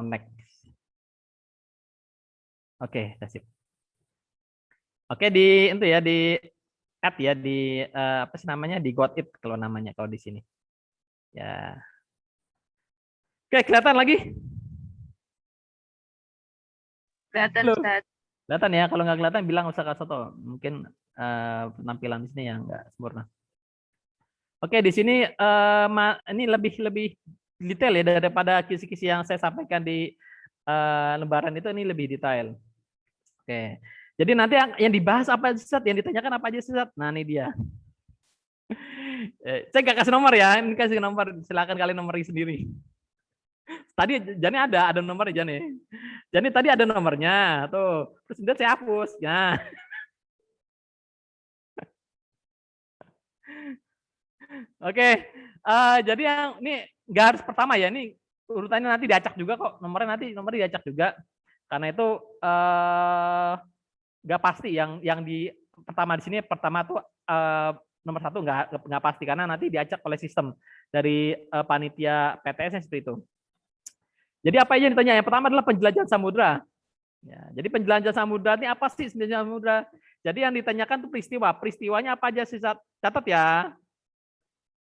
connect. Oke, sip. Oke, di itu ya di add ya di apa sih namanya di got it kalau namanya kalau di sini. Ya. Oke, kelihatan lagi? Kelihatan, Halo. Ustaz. Kelihatan ya, kalau nggak kelihatan bilang Ustaz Soto. Mungkin penampilan di sini yang nggak sempurna. Oke, di sini ini lebih detail ya daripada kisi-kisi yang saya sampaikan di lembaran itu, ini lebih detail. Oke. Jadi nanti yang dibahas apa sih, Sat? Yang ditanyakan apa aja sih, Sat? Nah, ini dia. Saya nggak kasih nomor ya, ini kasih nomor. Silakan kalian nomori sendiri. Tadi Jani ada nomornya Jani. Jani tadi ada nomornya, tuh. Terus kemudian saya hapus. Ya. Oke, jadi yang ini nggak harus pertama ya, ini urutannya nanti diacak juga kok, nomornya diacak juga, karena itu nggak pasti yang di pertama di sini pertama tuh nomor satu nggak pasti karena nanti diacak oleh sistem dari panitia PTS seperti itu. Jadi apa aja yang ditanya? Yang pertama adalah penjelajahan samudra. Ya, jadi penjelajahan samudra ini apa sih penjelajahan samudra? Jadi yang ditanyakan tuh peristiwanya apa aja sih? Catat ya.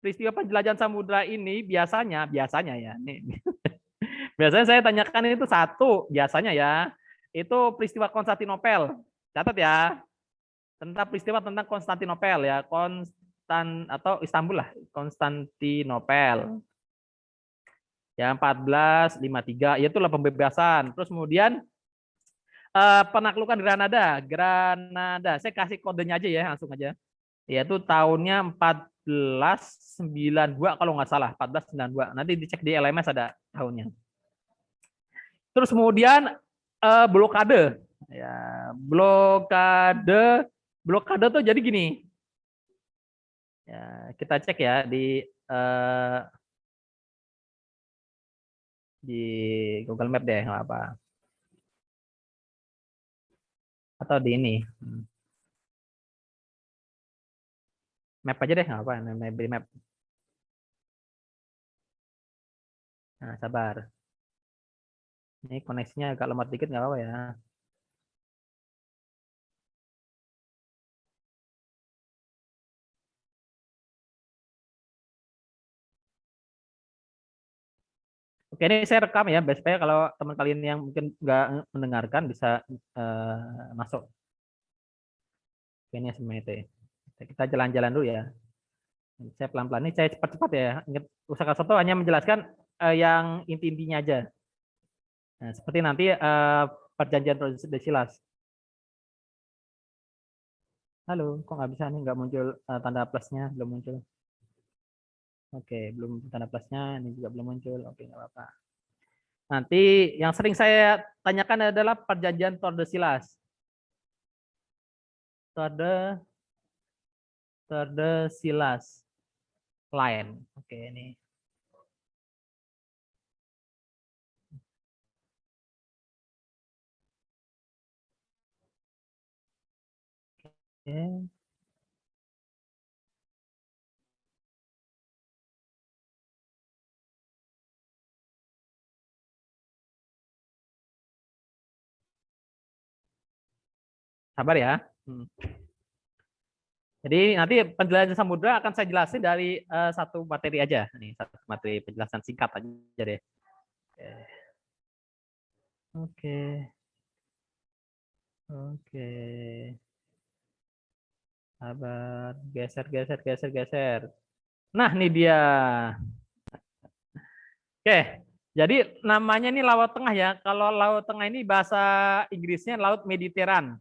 Peristiwa penjelajahan samudra ini biasanya ya, nih, biasanya saya tanyakan itu satu, biasanya ya, itu peristiwa Konstantinopel. Catat ya, tentang Konstantinopel ya, atau Istanbul lah, Konstantinopel. Ya 1453, itulah pembebasan. Terus kemudian penaklukan Granada. Saya kasih kodenya aja ya, langsung aja. Yaitu tahunnya 1492 kalau nggak salah, 1492. Nanti dicek di LMS ada tahunnya. Terus kemudian blokade. Ya, blokade tuh jadi gini. Ya, kita cek ya di Google Map deh, nggak apa. Atau di ini. Map aja deh, nggak apa, map. Nah, sabar. Ini koneksinya agak lemot dikit, nggak apa-apa ya. Oke, ini saya rekam ya, supaya kalau teman kalian yang mungkin nggak mendengarkan bisa masuk. Oke, ini semuanya itu. Kita jalan-jalan dulu ya. Saya pelan-pelan, ini saya cepat-cepat ya. Ingat, Ustaz Soto hanya menjelaskan yang inti-intinya aja. Nah, seperti nanti perjanjian Tordesillas. Halo, kok nggak bisa nih, nggak muncul tanda plusnya, belum muncul. Oke, belum tanda plusnya, ini juga belum muncul. Oke, nggak apa-apa. Nanti yang sering saya tanyakan adalah perjanjian Tordesillas. Tordesillas line. Oke, ini. Oke. Sabar ya. Jadi nanti penjelasan samudra akan saya jelasin dari satu materi aja. Nih, satu materi penjelasan singkat aja deh. Oke. Oke. Sabar. Geser. Nah, ini dia. Oke. Jadi namanya ini Laut Tengah ya. Kalau Laut Tengah ini bahasa Inggrisnya Laut Mediteran.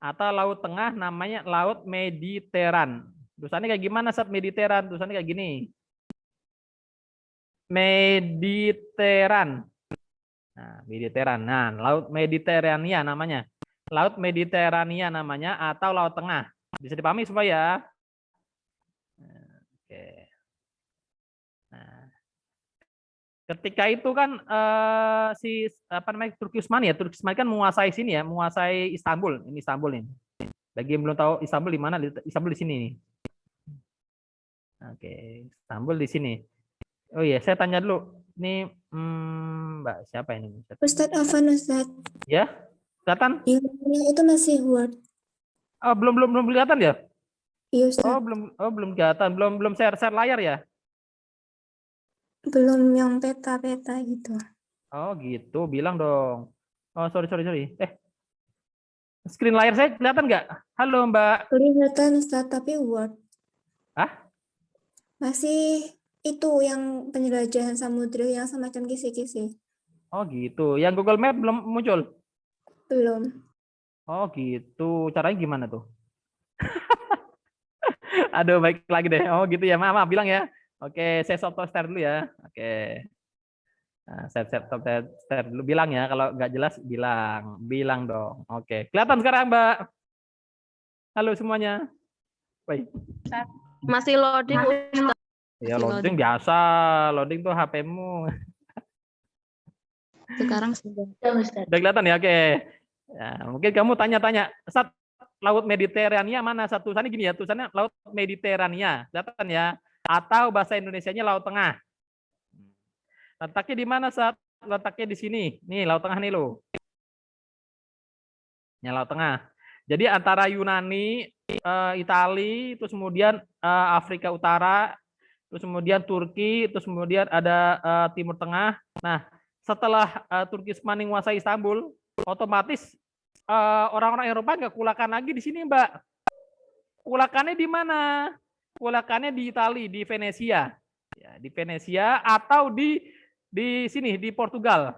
Atau Laut Tengah namanya Laut Mediteran. Tulisannya kayak gimana saat Mediteran? Tulisannya kayak gini. Mediteran. Nah, Mediteran. Nah, Laut Mediterania namanya. Laut Mediterania namanya atau Laut Tengah. Bisa dipahami supaya. Oke. Nah, ketika itu kan si apa namanya Turki Utsmani kan menguasai sini ya, menguasai Istanbul. Ini Istanbul ini. Bagi yang belum tahu Istanbul di mana, Istanbul di sini nih. Oke, Istanbul di sini. Oh iya, saya tanya dulu. Ini Mbak siapa ini? Ustadz Afan, Ustadz. Ya, kelihatan? Itu masih Word. Oh, belum kelihatan ya? Iya, Oh, Ustadz. belum kelihatan. Belum share layar ya? Belum yang peta-peta gitu. Oh, gitu. Bilang dong. Oh, sorry. Screen layar saya kelihatan nggak? Halo, Mbak. Kelihatan, Ustadz, tapi Word. Ah? Masih itu yang penjelajahan samudra yang semacam kisi-kisi. Oh, gitu. Yang Google Map belum muncul? Belum. Oh, gitu. Caranya gimana tuh? Aduh, baik lagi deh. Oh, gitu ya. Maaf, bilang ya. Oke, saya stop share dulu ya. Oke. Nah, stop share dulu. Bilang ya. Kalau nggak jelas, bilang dong. Oke. Kelihatan sekarang, Mbak? Halo semuanya. Baik. Masih loading, Ustaz. Ya, Masih loading biasa. Loading tuh HP-mu. Sekarang sudah. Udah kelihatan ya? Oke. Ya, mungkin kamu tanya-tanya. Laut Mediterania mana? Tulisannya gini ya. Tulisannya Laut Mediterania. Kelihatan ya? Atau bahasa Indonesianya Laut Tengah. Letaknya di mana, Sat? Letaknya di sini. Nih, Laut Tengah nih lo. Ya, Laut Tengah. Jadi antara Yunani, Itali, terus kemudian Afrika Utara, terus kemudian Turki, terus kemudian ada Timur Tengah. Nah, setelah Turkistan menguasai Istanbul, otomatis orang-orang Eropa nggak kulakan lagi di sini, Mbak. Kulakannya di mana? Kulakannya di Itali, di Venesia. Ya, di Venesia atau di sini, di Portugal.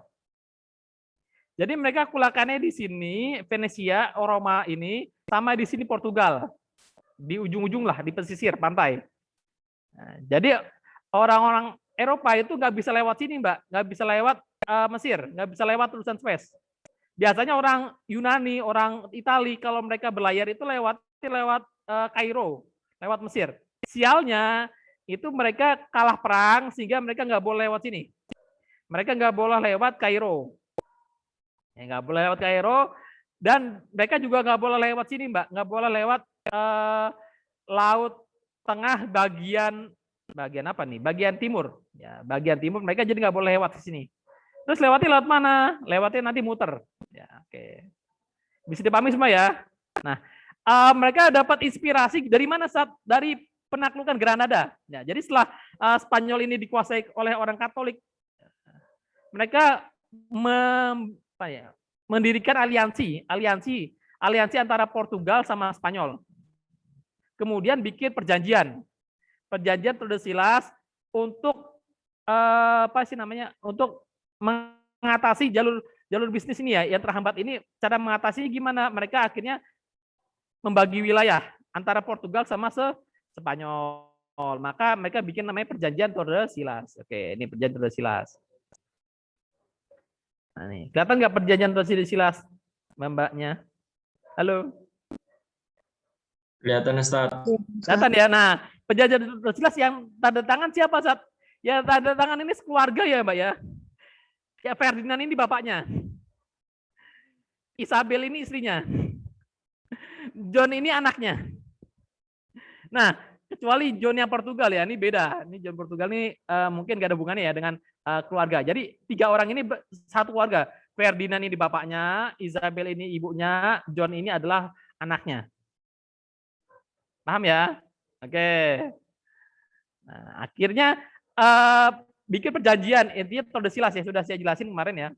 Jadi mereka kulakannya di sini, Venesia, Roma ini, sama di sini Portugal. Di ujung-ujung lah, di pesisir pantai. Nah, jadi orang-orang Eropa itu nggak bisa lewat sini, Mbak. Nggak bisa lewat Mesir, nggak bisa lewat Tulisan Suez. Biasanya orang Yunani, orang Itali, kalau mereka berlayar itu lewat Kairo, lewat Mesir. Sialnya, itu mereka kalah perang, sehingga mereka nggak boleh lewat sini. Mereka nggak boleh lewat Kairo. Ya, nggak boleh lewat Kairo, dan mereka juga nggak boleh lewat sini, Mbak. Nggak boleh lewat Laut Tengah bagian apa nih? Bagian timur. Ya, bagian timur mereka jadi nggak boleh lewat ke sini. Terus lewatnya lewat mana? Lewatnya nanti muter. Ya, oke. Bisa dipahami semua ya. Nah, mereka dapat inspirasi dari mana, Saat? Dari penaklukan Granada. Ya, jadi setelah Spanyol ini dikuasai oleh orang Katolik, mereka mendirikan aliansi antara Portugal sama Spanyol. Kemudian bikin perjanjian Tordesillas untuk untuk mengatasi jalur bisnis ini ya yang terhambat ini. Cara mengatasinya gimana? Mereka akhirnya membagi wilayah antara Portugal sama Spanyol. Maka mereka bikin namanya perjanjian Tordesillas. Oke, ini perjanjian Tordesillas. Nah, nih, kelihatan nggak perjanjian Tordesillas, Mbaknya? Halo. Kelihatan, Ustaz. Kelihatan ya. Nah, perjanjian Tordesillas yang tanda tangan siapa, Sat? Ya tanda tangan ini sekeluarga ya, Mbak ya. Ya Ferdinand ini bapaknya. Isabel ini istrinya. John ini anaknya. Nah, kecuali John yang Portugal ya, ini beda. Ini John Portugal ini mungkin gak ada hubungannya ya dengan keluarga. Jadi 3 orang ini satu keluarga. Ferdinand ini bapaknya, Isabel ini ibunya, John ini adalah anaknya. Paham ya? Oke. Nah, akhirnya bikin perjanjian, intinya Tordesillas ya, sudah saya jelasin kemarin ya.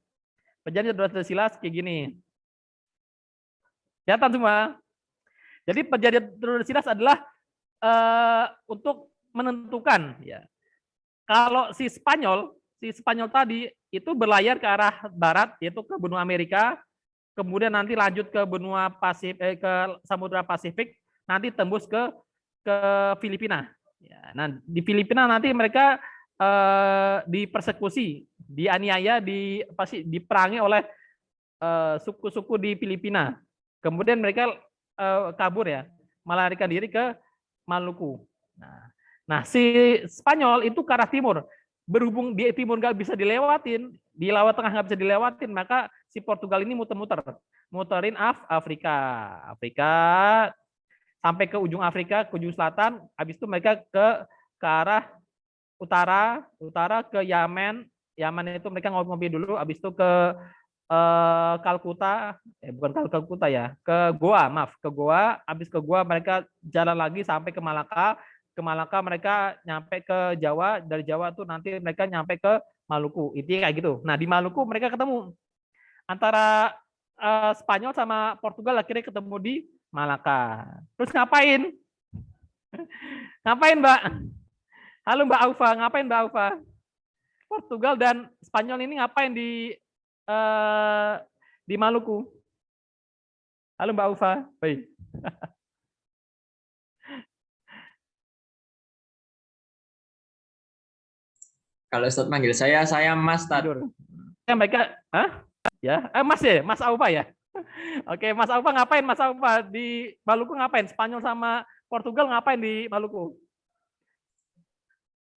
Perjanjian Tordesillas kayak gini. Kelihatan semua. Jadi perjanjian Tordesillas adalah untuk menentukan ya. Kalau si Spanyol tadi itu berlayar ke arah barat yaitu ke benua Amerika, kemudian nanti lanjut ke benua Pasifik, ke Samudra Pasifik, nanti tembus ke Filipina. Ya, nah di Filipina nanti mereka dipersekusi, dianiaya, diperangi oleh suku-suku di Filipina. Kemudian mereka kabur ya, melarikan diri ke Maluku. Nah, si Spanyol itu ke arah timur. Berhubung di timur nggak bisa dilewatin, di Laut Tengah nggak bisa dilewatin, maka si Portugal ini muterin Afrika sampai ke ujung Afrika, ke ujung selatan. Habis itu mereka ke arah utara ke Yemen, Yaman itu mereka ngopi-ngopi dulu, habis itu ke Kalkuta, bukan Kalkuta ya, ke Goa, maaf, ke Goa, habis ke Goa mereka jalan lagi sampai ke Malaka. Ke Malaka mereka nyampe ke Jawa, dari Jawa tuh nanti mereka nyampe ke Maluku. Itu kayak gitu. Nah, di Maluku mereka ketemu antara Spanyol sama Portugal, akhirnya ketemu di Malaka. Terus ngapain? Ngapain, Mbak? Halo Mbak Aufa, ngapain Mbak Aufa? Portugal dan Spanyol ini ngapain di Maluku? Halo Mbak Aufa. Baik. Kalau Ustadz manggil saya Mas Tad. Tidur. Ya mereka, ya, Mas ya, Mas Aufa ya. Oke, Mas Aufa ngapain? Mas Aufa di Maluku ngapain? Spanyol sama Portugal ngapain di Maluku?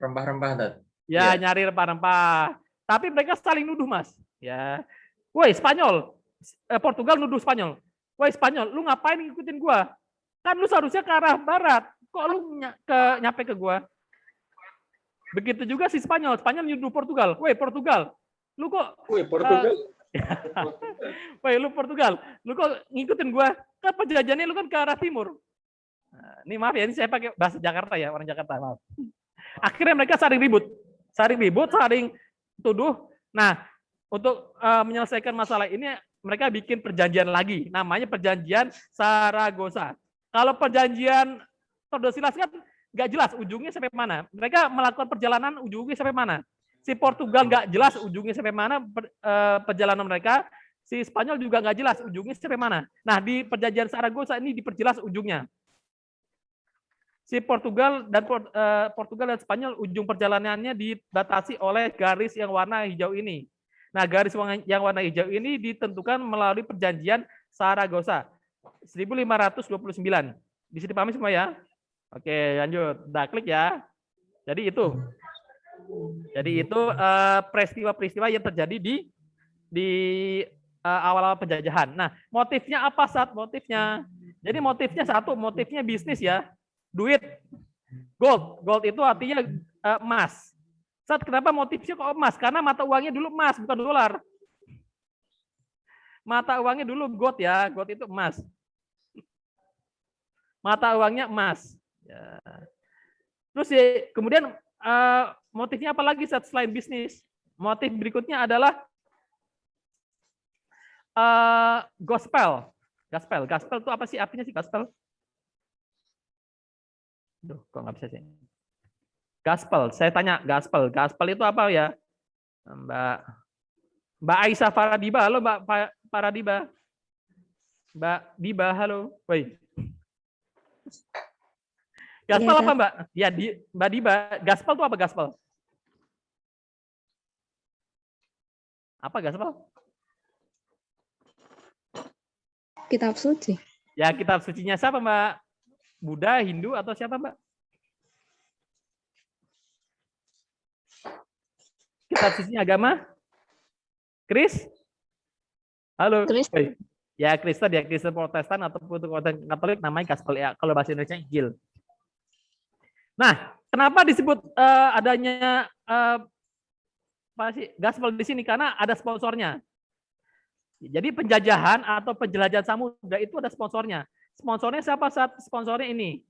Rempah-rempah, Tad. Ya, Iya. nyari rempah-rempah. Tapi mereka saling nuduh, Mas. Ya. Woi, Spanyol. Portugal nuduh Spanyol. Woi, Spanyol, lu ngapain ngikutin gua? Kan lu seharusnya ke arah barat. Kok lu nyampe ke gua? Begitu juga si Spanyol. Spanyol nuduh Portugal. Woi, Portugal. Lu kok Wih, Portugal. woi, lu Portugal. Lu kok ngikutin gua? Kan penjajahannya lu kan ke arah timur. Nah, ini maaf ya, ini saya pakai bahasa Jakarta ya, orang Jakarta, maaf. Akhirnya mereka saling ribut, saling tuduh. Nah, untuk menyelesaikan masalah ini, mereka bikin perjanjian lagi, namanya perjanjian Saragossa. Kalau perjanjian Tordesillas kan nggak jelas ujungnya sampai mana. Mereka melakukan perjalanan ujungnya sampai mana. Si Portugal nggak jelas ujungnya sampai mana perjalanan mereka. Si Spanyol juga nggak jelas ujungnya sampai mana. Nah, di perjanjian Saragossa ini diperjelas ujungnya. Si Portugal dan Spanyol ujung perjalanannya dibatasi oleh garis yang warna hijau ini. Nah, garis yang warna hijau ini ditentukan melalui perjanjian Saragossa 1529. Bisa dipahami semua ya? Oke, lanjut. Udah klik ya. Jadi itu peristiwa-peristiwa yang terjadi di awal-awal penjajahan. Nah, motifnya apa saat motifnya? Jadi motifnya bisnis ya. Duit, gold itu artinya emas. Saat kenapa motifnya kok emas? Karena mata uangnya dulu emas, bukan dolar. Mata uangnya dulu gold ya, gold itu emas. Mata uangnya emas. Ya. Terus ya, kemudian motifnya apa lagi saat selain bisnis? Motif berikutnya adalah gospel. Gospel itu apa sih artinya sih gospel? Duh, kok nggak bisa sih? Gospel, saya tanya gospel. Gospel itu apa ya? Mbak Aisyah Faradiba, halo Mbak Faradiba. Mbak Diba, halo. Woi. Gospel apa Mbak? Ya, Mbak Diba, gospel itu apa gospel? Apa gospel? Kitab suci. Ya, kitab sucinya siapa Mbak? Buddha, Hindu, atau siapa Mbak? Kitab sucinya agama? Halo. Kristen. Ya, Kristen ya, Kristen Protestan ataupun Katolik namanya gospel ya. Kalau bahasa Indonesia Injil. Nah, kenapa disebut adanya gospel di sini? Karena ada sponsornya. Jadi penjajahan atau penjelajahan samudra itu ada sponsornya. Sponsornya siapa saat sponsornya ini?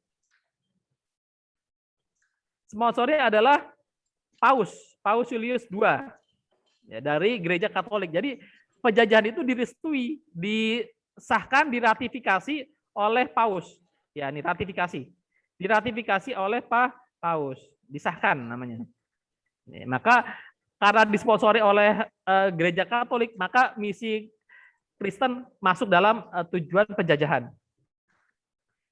Sponsornya adalah Paus Julius II ya, dari Gereja Katolik. Jadi penjajahan itu direstui, disahkan, diratifikasi oleh Paus. Ya, ini ratifikasi. Diratifikasi oleh Pak Paus, disahkan namanya. Ya, maka karena disponsori oleh Gereja Katolik, maka misi Kristen masuk dalam tujuan penjajahan.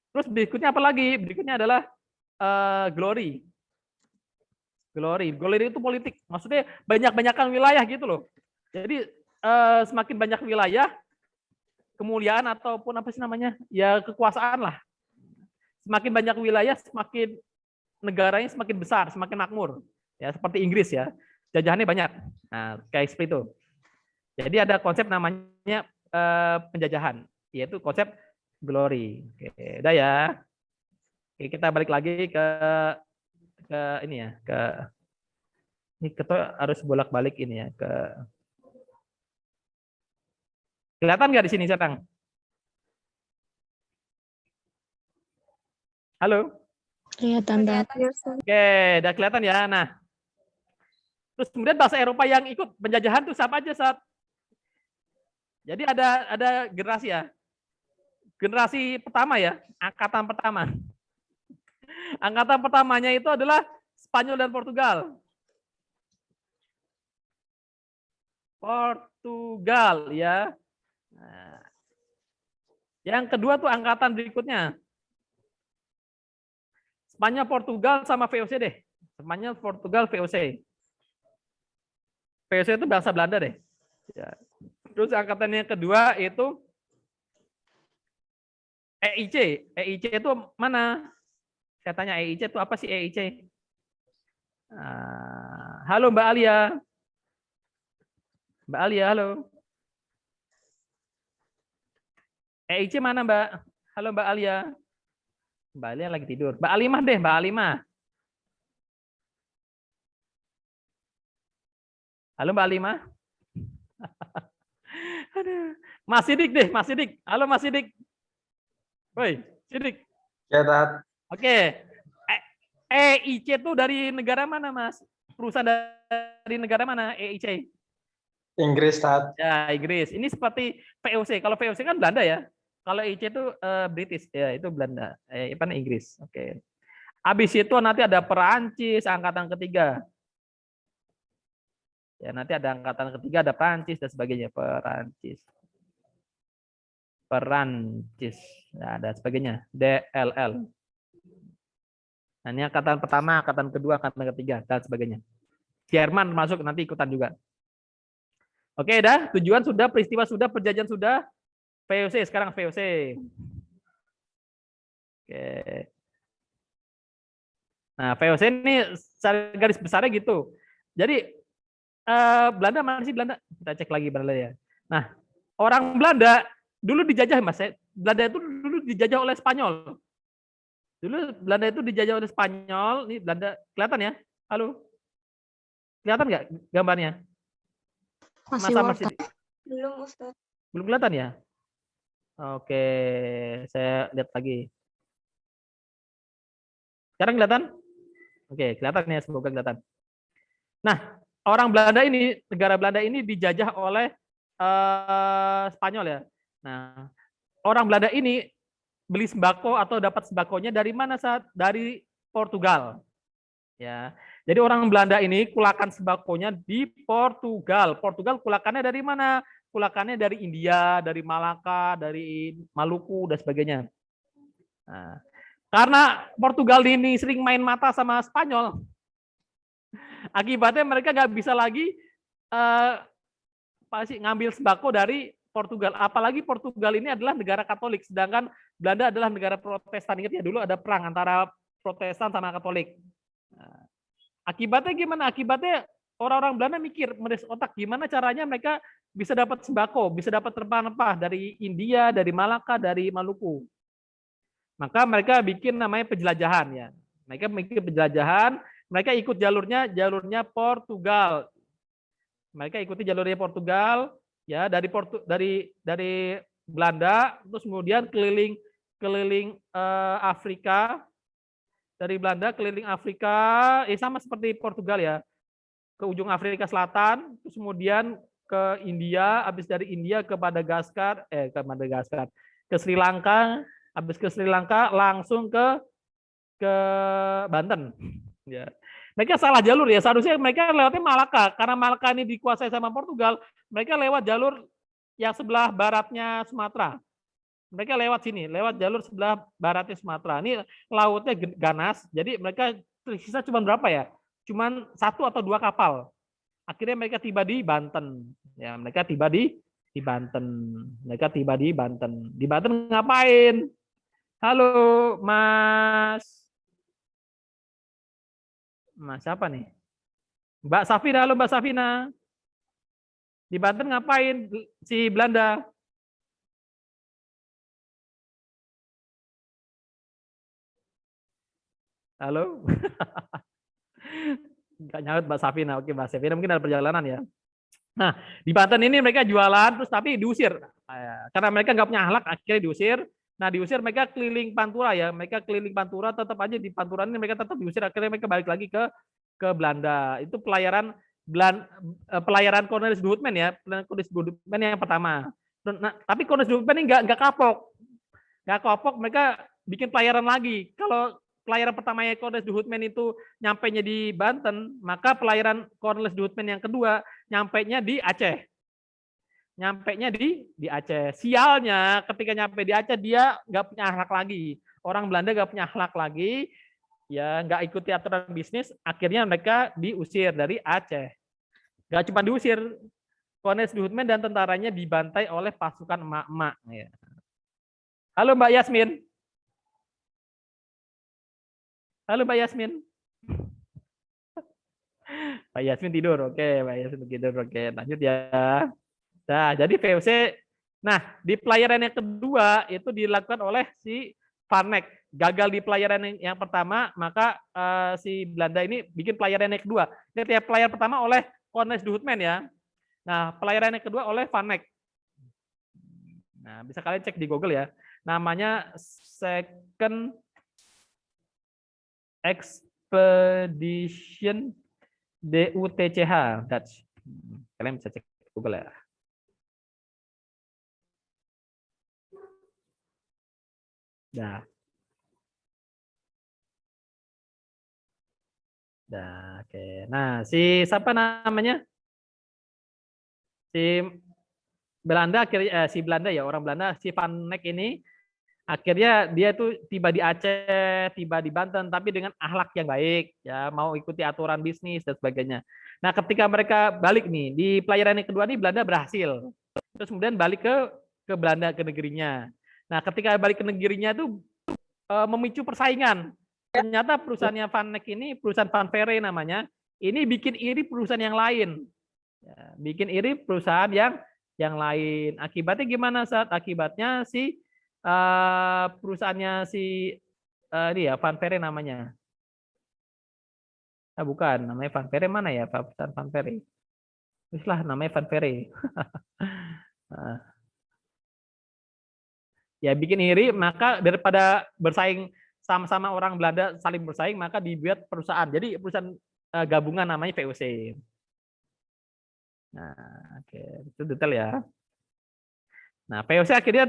Terus berikutnya apa lagi? Berikutnya adalah glory. Glory itu politik. Maksudnya banyak-banyakan wilayah gitu loh. Jadi semakin banyak wilayah, kemuliaan ataupun apa sih namanya? Ya kekuasaan lah. Semakin banyak wilayah, semakin negaranya semakin besar, semakin makmur. Ya seperti Inggris ya. Jajahannya banyak. Nah, kayak seperti itu. Jadi ada konsep namanya penjajahan, yaitu konsep glory. Oke, udah ya. Oke, kita balik lagi ke ini ya, Ini kita harus bolak-balik ini ya ke. Kelihatan nggak di sini sekarang? Halo? Kelihatan banget. Iya, Ustaz. Oke, udah kelihatan ya. Nah, terus kemudian bahasa Eropa yang ikut penjajahan tuh siapa aja saat? Jadi ada generasi ya. Generasi pertama ya, angkatan pertama. Angkatan pertamanya itu adalah Spanyol dan Portugal. Portugal ya. Nah, yang kedua tuh angkatan berikutnya. Spanyol, Portugal sama VOC deh. Spanyol, Portugal, VOC. VOC itu bahasa Belanda deh. Ya. Terus angkatan yang kedua itu EIC. EIC itu mana? Saya tanya EIC itu apa sih EIC? Halo Mbak Alia. Mbak Alia, halo. EIC mana Mbak? Halo Mbak Alia. Mbak Alia lagi tidur. Mbak Alimah deh, Mbak Alimah. Halo Mbak Alimah. Mas Sidik deh, Mas Sidik. Halo Mas Sidik. Woi, Sidik. Ya, Tat. Oke. EIC itu dari negara mana, Mas? Perusahaan dari negara mana EIC? Inggris, Tat. Ya, Inggris. Ini seperti VOC. Kalau VOC kan Belanda ya. Kalau EIC itu British, ya itu Belanda. Inggris. Oke. Habis itu nanti ada Perancis, angkatan ketiga. Ya, nanti ada angkatan ketiga, ada Perancis dan sebagainya. Perancis. Nah, dan sebagainya. DLL. Nah, ini angkatan pertama, angkatan kedua, angkatan ketiga, dan sebagainya. Jerman masuk nanti ikutan juga. Oke, dah. Tujuan sudah, peristiwa sudah, perjanjian sudah. VOC, sekarang VOC. Oke. Nah, VOC ini secara garis besarnya gitu. Jadi, Belanda mana sih Belanda? Kita cek lagi Belanda ya. Nah, orang Belanda dulu dijajah, Mas. Belanda itu dulu dijajah oleh Spanyol. Dulu Belanda itu dijajah oleh Spanyol. Ini Belanda, kelihatan ya? Halo? Kelihatan nggak gambarnya? Masih Masih Belum, Ustaz. belum kelihatan ya? Oke, saya lihat lagi. Sekarang kelihatan? Oke, kelihatan ya, semoga kelihatan. Nah, orang Belanda ini, negara Belanda ini dijajah oleh Spanyol ya. Nah, orang Belanda ini beli sembako atau dapat sembakonya dari mana saat? Dari Portugal. Ya. Jadi orang Belanda ini kulakan sembakonya di Portugal. Portugal kulakannya dari mana? Kulakannya dari India, dari Malaka, dari Maluku dan sebagainya. Nah, karena Portugal ini sering main mata sama Spanyol, akibatnya mereka nggak bisa lagi ngambil sembako dari Portugal. Apalagi Portugal ini adalah negara Katolik, sedangkan Belanda adalah negara Protestan. Ingat ya, dulu ada perang antara Protestan sama Katolik. Nah, akibatnya gimana? Akibatnya orang-orang Belanda mikir, meres otak, gimana caranya mereka bisa dapat sembako, bisa dapat rempah-rempah dari India, dari Malaka, dari Maluku. Maka mereka bikin namanya penjelajahan ya. Mereka bikin penjelajahan, mereka ikut jalurnya Portugal. Mereka ikuti jalurnya Portugal ya, dari Belanda, terus kemudian keliling Afrika, dari Belanda keliling Afrika, sama seperti Portugal ya, ke ujung Afrika Selatan, terus kemudian ke India, habis dari India ke Madagaskar, ke Sri Lanka, habis ke Sri Lanka langsung ke Banten. Ya. Mereka salah jalur ya, seharusnya mereka lewatnya Malaka, karena Malaka ini dikuasai sama Portugal, mereka lewat jalur yang sebelah baratnya Sumatera. Mereka lewat sini, lewat jalur sebelah baratnya Sumatera. Ini lautnya ganas, jadi mereka tersisa cuma berapa ya? Cuman 1 atau 2 kapal. Akhirnya mereka tiba di Banten. Ya, mereka tiba di Banten. Mereka tiba di Banten. Di Banten ngapain? Halo, Mas. Mas siapa nih? Mbak Safina, halo Mbak Safina. Di Banten ngapain si Belanda? Halo? Nggak nyaut Mbak Safina. Oke, Mbak Safina mungkin ada perjalanan ya. Nah, di Banten ini mereka jualan terus tapi diusir. Karena mereka nggak punya akhlak, akhirnya diusir. Nah, diusir mereka keliling Pantura ya. Mereka keliling Pantura, tetap aja di Pantura ini mereka tetap diusir. Akhirnya mereka balik lagi ke Belanda. Itu pelayaran Cornelis de Houtman ya. Cornelis de Houtman yang pertama. Nah, tapi Cornelis de Houtman ini nggak kapok. Nggak kapok, mereka bikin pelayaran lagi. Kalau pelayaran pertamanya Cornelis de Houtman itu nyampainya di Banten, maka pelayaran Cornelis de Houtman yang kedua nyampainya di Aceh. Nyampainya di Aceh. Sialnya ketika nyampe di Aceh dia nggak punya akhlak lagi. Orang Belanda nggak punya akhlak lagi, ya nggak ikuti aturan bisnis, akhirnya mereka diusir dari Aceh. Nggak cuma diusir, Cornelis de Houtman dan tentaranya dibantai oleh pasukan emak-emak. Ya. Halo Mbak Yasmin. Halo Mbak Yasmin. Mbak Yasmin tidur, oke. Mbak Yasmin tidur, oke. Lanjut ya. Nah, jadi VOC. Nah, di pelayaran yang kedua itu dilakukan oleh si Van Eyck. Gagal di pelayaran yang pertama, maka si Belanda ini bikin pelayaran yang kedua. Jadi pelayaran pertama oleh Cornelis de Houtman ya. Nah, pelayaran yang kedua oleh Van Eyck. Nah, bisa kalian cek di Google ya. Namanya Second Expedition DUTCH Dutch. Kalian bisa cek Google ya. Nah. Nah, oke. Nah, si siapa namanya? Si Belanda akhirnya si Belanda ya, orang Belanda, si Van Eyck ini akhirnya dia tuh tiba di Aceh, tiba di Banten, tapi dengan akhlak yang baik, ya mau ikuti aturan bisnis dan sebagainya. Nah, ketika mereka balik nih di pelayaran yang kedua nih Belanda berhasil, terus kemudian balik ke Belanda ke negerinya. Nah, ketika balik ke negerinya tuh memicu persaingan. Ternyata perusahaannya Van Eyck ini perusahaan Van Verre namanya, ini bikin iri perusahaan yang lain, ya, bikin iri perusahaan yang lain. Akibatnya gimana saat? Akibatnya si perusahaannya si ini ya Van Verre namanya. Ah, bukan, namanya Van Verre mana ya perusahaan Van Verre? Lah namanya Van Verre. Ya bikin iri, maka daripada bersaing sama-sama orang Belanda saling bersaing, maka dibuat perusahaan. Jadi perusahaan gabungan namanya VOC. Nah, oke, itu detail ya. Nah, VOC akhirnya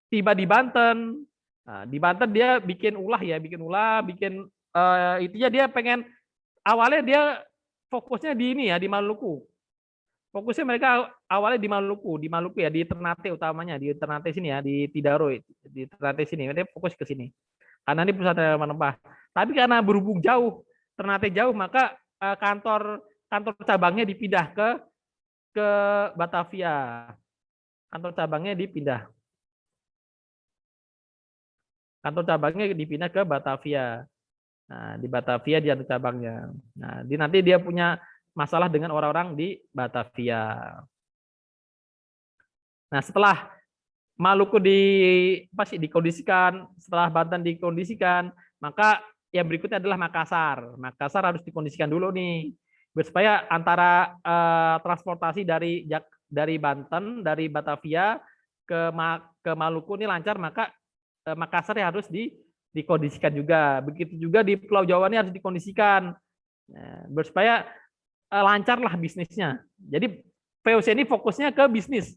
tiba di Banten. Nah, di Banten dia bikin ulah, intinya dia pengen awalnya dia fokusnya di ini ya, di Maluku. Fokusnya mereka awalnya di Maluku ya, di Ternate utamanya, di Ternate sini ya, di Tidaro, di Ternate sini. Mereka fokus ke sini. Karena ini perusahaan rempah. Tapi karena berhubung jauh, Ternate jauh, maka kantor cabangnya dipindah ke Batavia. Kantor cabangnya dipindah. Kantor cabangnya dipindah ke Batavia. Nah, di Batavia dia ada cabangnya. Nah, nanti dia punya masalah dengan orang-orang di Batavia. Nah, setelah Maluku dikondisikan, setelah Banten dikondisikan, maka yang berikutnya adalah Makassar. Makassar harus dikondisikan dulu nih, supaya antara transportasi dari Banten, dari Batavia ke Maluku ini lancar, maka Makassar harus dikondisikan juga. Begitu juga di Pulau Jawa ini harus dikondisikan, supaya lancarlah bisnisnya. Jadi VOC ini fokusnya ke bisnis,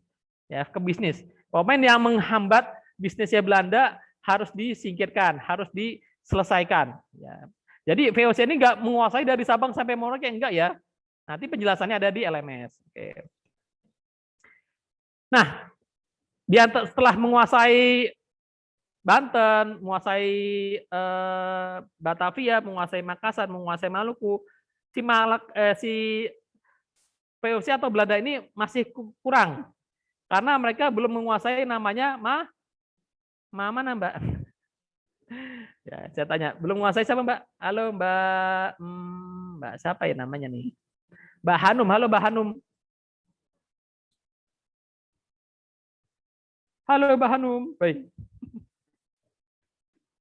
ya ke bisnis. Pemain yang menghambat bisnisnya Belanda harus disingkirkan, harus diselesaikan. Ya. Jadi VOC ini nggak menguasai dari Sabang sampai Merauke, enggak ya. Nanti penjelasannya ada di LMS. Oke. Nah, setelah menguasai Banten, menguasai Batavia, menguasai Makassar, menguasai Maluku, si VOC atau Belanda ini masih kurang karena mereka belum menguasai namanya mana Mbak? Ya, saya tanya, belum menguasai siapa Mbak? Halo Mbak, Mbak siapa ya namanya nih? Mbak Hanum, halo Mbak Hanum. Halo Mbak Hanum, baik.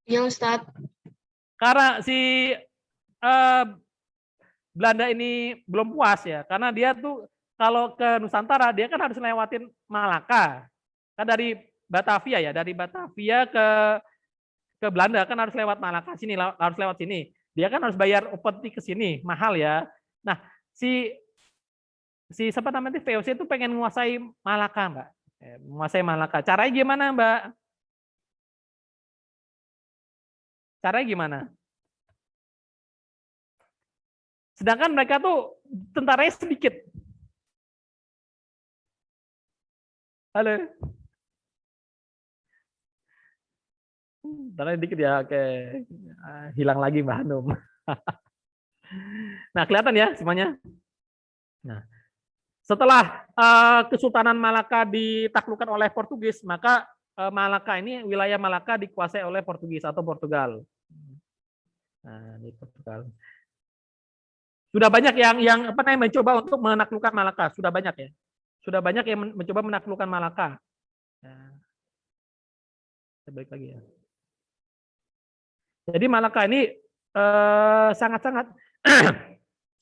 Ya Ustadz. Karena si Belanda ini belum puas ya, karena dia tuh kalau ke Nusantara dia kan harus lewatin Malaka. Kan dari Batavia ya, dari Batavia ke Belanda kan harus lewat Malaka sini, harus lewat sini. Dia kan harus bayar upeti ke sini, mahal ya. Nah, si siapa namanya VOC itu pengen menguasai Malaka, Mbak. Menguasai Malaka. Caranya gimana, Mbak? Caranya gimana? Sedangkan mereka tuh tentaranya sedikit. Halo. Tentaranya sedikit ya, oke. Hilang lagi Mbak Hanum. Nah, kelihatan ya semuanya. Nah, setelah Kesultanan Malaka ditaklukkan oleh Portugis, maka Malaka ini, wilayah Malaka dikuasai oleh Portugis atau Portugal. Nah, di Portugal. Sudah banyak yang apa namanya mencoba untuk menaklukkan Malaka, sudah banyak ya. Sudah banyak yang mencoba menaklukkan Malaka. Nah, saya balik lagi ya. Jadi Malaka ini sangat-sangat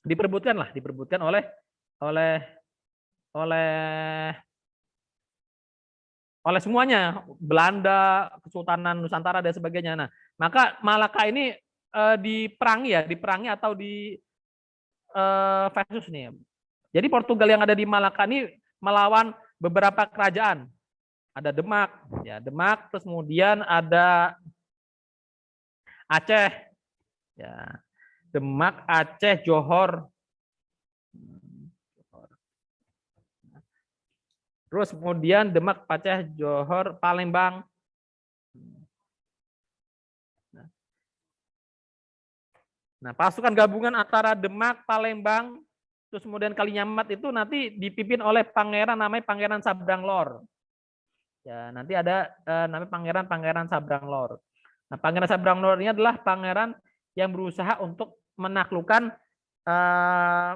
diperebutkan oleh semuanya, Belanda, Kesultanan Nusantara dan sebagainya. Nah, maka Malaka ini diperangi atau versus nih. Jadi Portugal yang ada di Malaka ini melawan beberapa kerajaan. Ada Demak, ya Demak, terus kemudian ada Aceh, ya Demak, Aceh, Johor. Terus kemudian Demak, Aceh, Johor, Palembang. Nah, pasukan gabungan antara Demak, Palembang, terus kemudian Kalinyamat itu nanti dipimpin oleh pangeran namanya Pangeran Sabranglor. Ya, nanti ada namanya Pangeran Sabranglor. Nah, Pangeran Sabranglor ini adalah pangeran yang berusaha untuk menaklukkan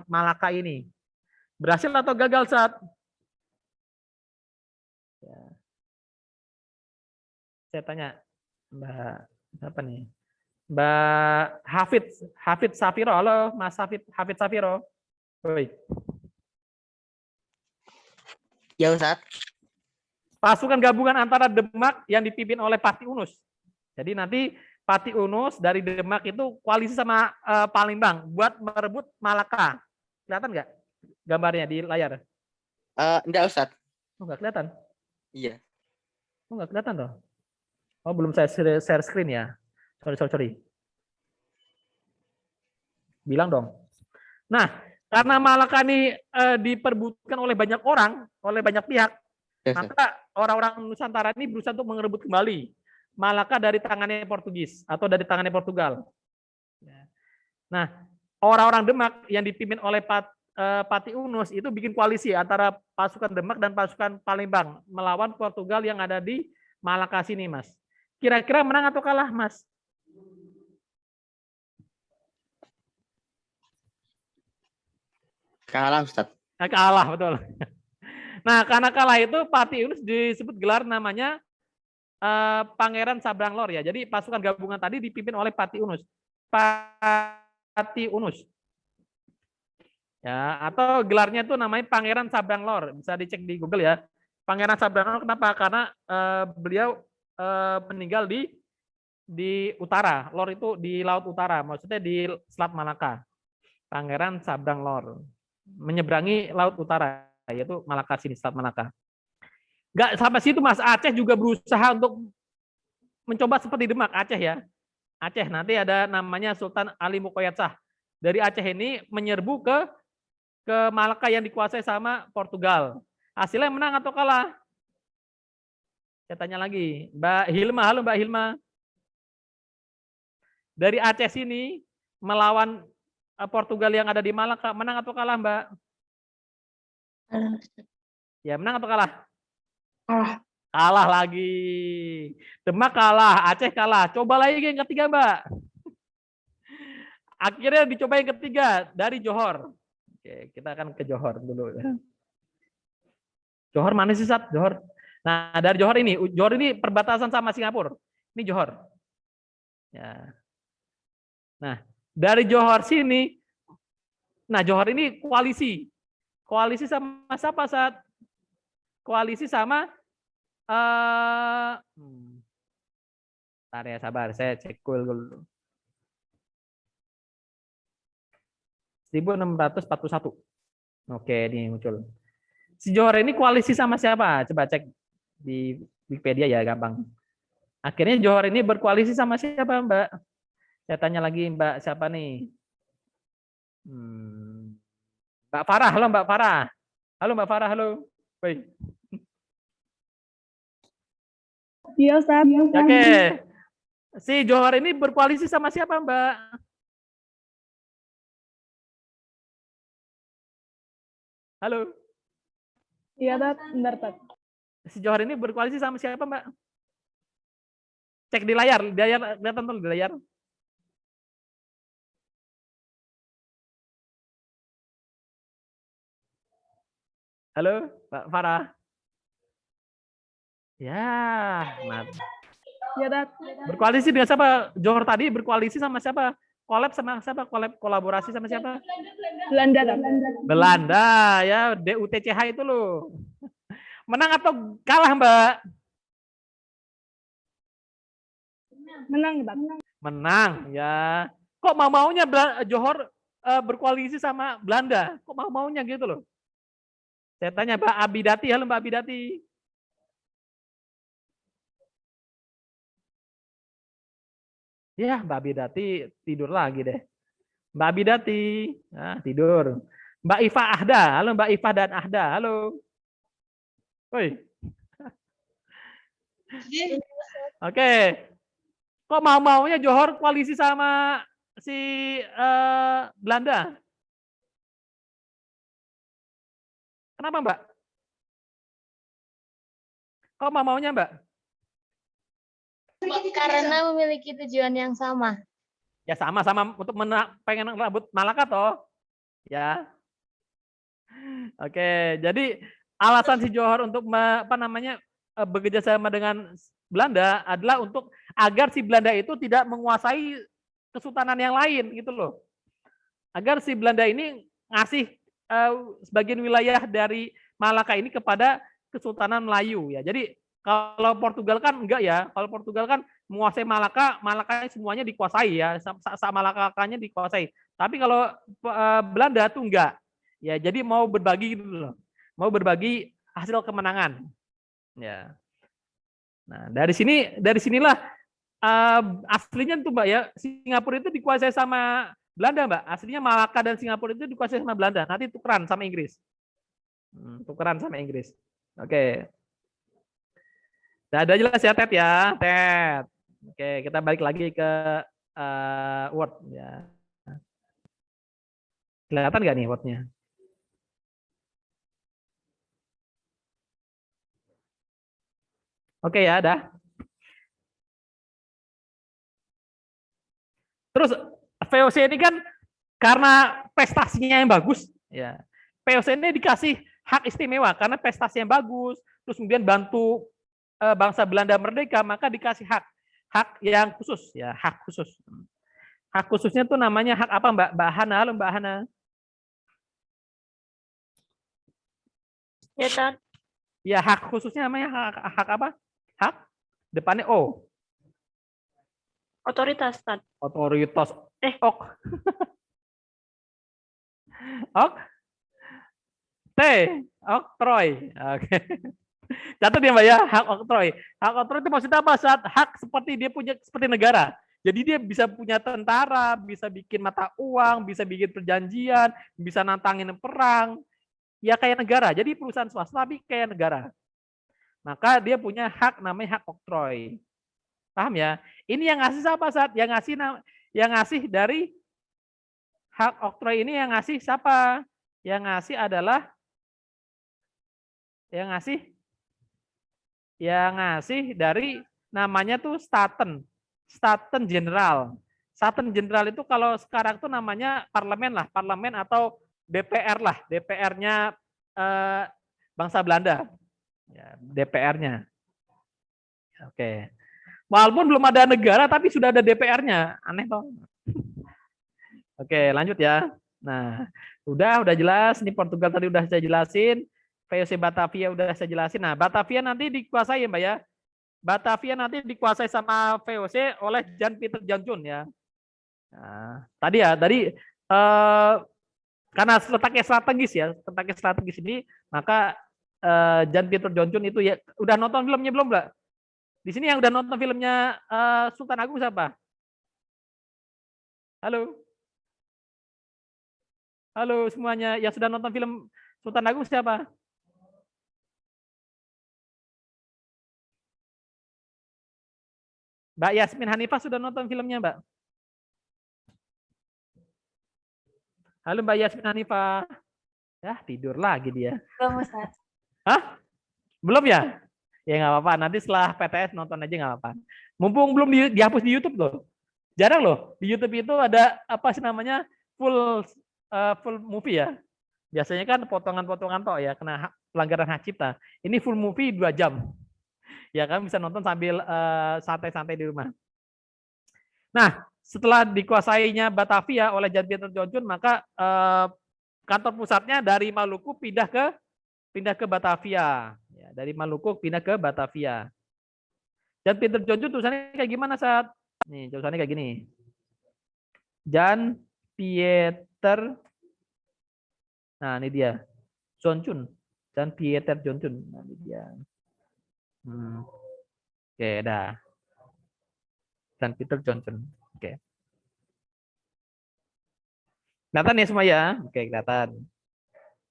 Malaka ini. Berhasil atau gagal saat? Ya. Saya tanya Mbak apa nih? Mbak Hafid Safiro. Halo Mas Hafid Safiro. Oi. Ya Ustaz. Pasukan gabungan antara Demak yang dipimpin oleh Pati Unus. Jadi nanti Pati Unus dari Demak itu koalisi sama Palembang buat merebut Malaka. Kelihatan nggak gambarnya di layar? Enggak Ustaz. Oh, nggak kelihatan? Iya. Oh, nggak kelihatan toh? Oh, belum saya share screen ya. Sorry. Bilang dong. Nah, karena Malaka ini diperbutkan oleh banyak orang, oleh banyak pihak, maka orang-orang Nusantara ini berusaha untuk mengerebut kembali Malaka dari tangannya Portugis atau dari tangannya Portugal. Nah, orang-orang Demak yang dipimpin oleh Pati Unus itu bikin koalisi antara pasukan Demak dan pasukan Palembang melawan Portugal yang ada di Malaka sini, Mas. Kira-kira menang atau kalah, Mas? Kalah Ustaz. Nah, kalah, betul. Nah, karena kalah itu Pati Unus disebut gelar namanya Pangeran Sabranglor ya. Jadi pasukan gabungan tadi dipimpin oleh Pati Unus. Pati Unus. Ya, atau gelarnya itu namanya Pangeran Sabranglor. Bisa dicek di Google ya. Pangeran Sabranglor kenapa? Karena beliau meninggal di utara. Lor itu di laut utara, maksudnya di Selat Malaka. Pangeran Sabranglor menyeberangi laut utara, yaitu Malaka sini, Selat Malaka. Enggak sampai situ Mas, Aceh juga berusaha untuk mencoba seperti Demak, Aceh ya. Aceh nanti ada namanya Sultan Ali Mukoyatsah. Dari Aceh ini menyerbu ke Malaka yang dikuasai sama Portugal. Hasilnya menang atau kalah? Saya tanya lagi, Mbak Hilma, halo Mbak Hilma. Dari Aceh sini melawan Portugal yang ada di Malaka, menang atau kalah, Mbak? Ya, menang atau kalah? Kalah. Kalah lagi. Demak kalah, Aceh kalah. Coba lagi yang ketiga, Mbak. Akhirnya dicoba yang ketiga dari Johor. Oke, kita akan ke Johor dulu. Johor mana sih, Sat? Johor. Nah, dari Johor ini perbatasan sama Singapura. Ini Johor. Ya. Nah, dari Johor sini Nah, Johor ini koalisi. Koalisi sama siapa saat? Koalisi sama bentar ya, sabar, saya cek dulu. 1641. Oke, ini muncul. Si Johor ini koalisi sama siapa? Coba cek di Wikipedia ya, gampang. Akhirnya Johor ini berkoalisi sama siapa, Mbak? Saya tanya lagi, Mbak siapa nih? Mbak Farah, halo Mbak Farah. Halo Mbak Farah, halo. Baik. Iya, Ustaz. Oke. Si Johor ini berkoalisi sama siapa, Mbak? Halo. Iya, Tat. Bentar, Tat. Si Johor ini berkoalisi sama siapa, Mbak? Cek di layar, kelihatan tuh di layar. Halo, Mbak Farah. Ya, Iya, Tat. berkoalisi dengan siapa? Johor tadi berkoalisi sama siapa? Collab sama siapa? Kolaborasi sama siapa? Belanda, Tat. Belanda, ya, DUTCH itu loh. Menang atau kalah, Mbak? Menang, Tat. Menang, ya. Kok mau-maunya Johor berkoalisi sama Belanda? Kok mau-maunya gitu loh? Saya tanya Mbak Abidati, halo Mbak Abidati. Ya, Mbak Abidati tidur lagi deh. Mbak Abidati, nah, tidur. Mbak Iva Ahda, halo Mbak Iva dan Ahda, halo. Woi. Oke. Kok mau-maunya Johor koalisi sama si Belanda? Kenapa, Mbak? Kok mau-maunya, Mbak? Karena memiliki tujuan yang sama. Ya sama-sama untuk pengen rebut Malaka toh. Ya. Oke, jadi alasan si Johor untuk bekerja sama dengan Belanda adalah untuk agar si Belanda itu tidak menguasai kesultanan yang lain gitu loh. Agar si Belanda ini ngasih sebagian wilayah dari Malaka ini kepada Kesultanan Melayu ya. Jadi kalau Portugal kan enggak ya. Kalau Portugal kan menguasai Malaka, Malakanya semuanya dikuasai ya. Malakanya dikuasai. Tapi kalau Belanda tuh enggak. Ya, jadi mau berbagi gitu loh. Mau berbagi hasil kemenangan. Ya. Nah, dari sinilah aslinya tuh Mbak ya, Singapura itu dikuasai sama Belanda, Mbak. Aslinya Malaka dan Singapura itu dikuasai sama Belanda. Nanti tukeran sama Inggris. Tukeran sama Inggris. Oke. Udah jelas ya, Ted ya, Ted. Oke, kita balik lagi ke Word ya. Kelihatan nggak nih Word-nya? Oke ya, dah. Terus VOC ini kan karena prestasinya yang bagus, ya. VOC ini dikasih hak istimewa karena prestasi yang bagus, terus kemudian bantu bangsa Belanda merdeka, maka dikasih hak yang khusus, ya, hak khusus. Hak khususnya tuh namanya hak apa, Mbak Hana? Halo Mbak Hana. Ya, Tat. Ya, hak khususnya namanya hak apa? Hak depannya O. Otoritas, Tat. Otoritas. Ok. Ok. T. Oktroy. Oke. Catat ya Mbak ya, hak oktroy. Hak oktroy itu maksudnya apa? Saat hak seperti dia punya seperti negara. Jadi dia bisa punya tentara, bisa bikin mata uang, bisa bikin perjanjian, bisa nantangin perang. Ya kayak negara. Jadi perusahaan swasta tapi kayak negara. Maka dia punya hak namanya hak oktroy. Paham ya? Ini yang ngasih siapa saat? Yang ngasih dari hak oktroy ini yang ngasih siapa? Yang ngasih adalah yang ngasih dari namanya tuh Staten General. Staten General itu kalau sekarang tuh namanya parlemen atau DPR lah, DPR-nya bangsa Belanda. Ya, DPR-nya. Oke. Walaupun belum ada negara tapi sudah ada DPR-nya. Aneh toh. Oke, lanjut ya. Nah, Udah jelas. Ini Portugal tadi udah saya jelasin. VOC Batavia udah saya jelasin. Nah, Batavia nanti dikuasai ya, Mbak ya. Batavia nanti dikuasai sama VOC oleh Jan Pieter Johnson ya. Nah, tadi karena letaknya strategis ini, maka Jan Pieter Johnson itu ya udah nonton filmnya belum, Mbak? Di sini yang udah nonton filmnya Sultan Agung siapa? Halo? Halo semuanya, yang sudah nonton film Sultan Agung siapa? Mbak Yasmin Hanifah sudah nonton filmnya, Mbak? Halo Mbak Yasmin Hanifah. Ya, tidur lagi dia. Belum, Ustaz. Hah? Belum ya? Ya nggak apa-apa, nanti setelah PTS nonton aja nggak apa-apa. Mumpung belum dihapus di YouTube loh. Jarang loh, di YouTube itu ada apa sih namanya full movie ya. Biasanya kan potongan-potongan toh ya, kena pelanggaran hak cipta. Ini full movie 2 jam. Ya kan bisa nonton sambil santai-santai di rumah. Nah, setelah dikuasainya Batavia oleh Jan Pieter Johnson, maka kantor pusatnya dari Maluku pindah ke Batavia. Ya, dari Maluku pindah ke Batavia. Jan Pieter Johnson tulisannya kayak gimana saat? Nih, tulisannya kayak gini. Jan Pieter. Nah, ini dia. Johnson. Jan Pieter Johnson. Nah, ini dia. Oke, dah. Jan Pieter Johnson. Oke. Kelihatan ya semua ya? Oke, kelihatan.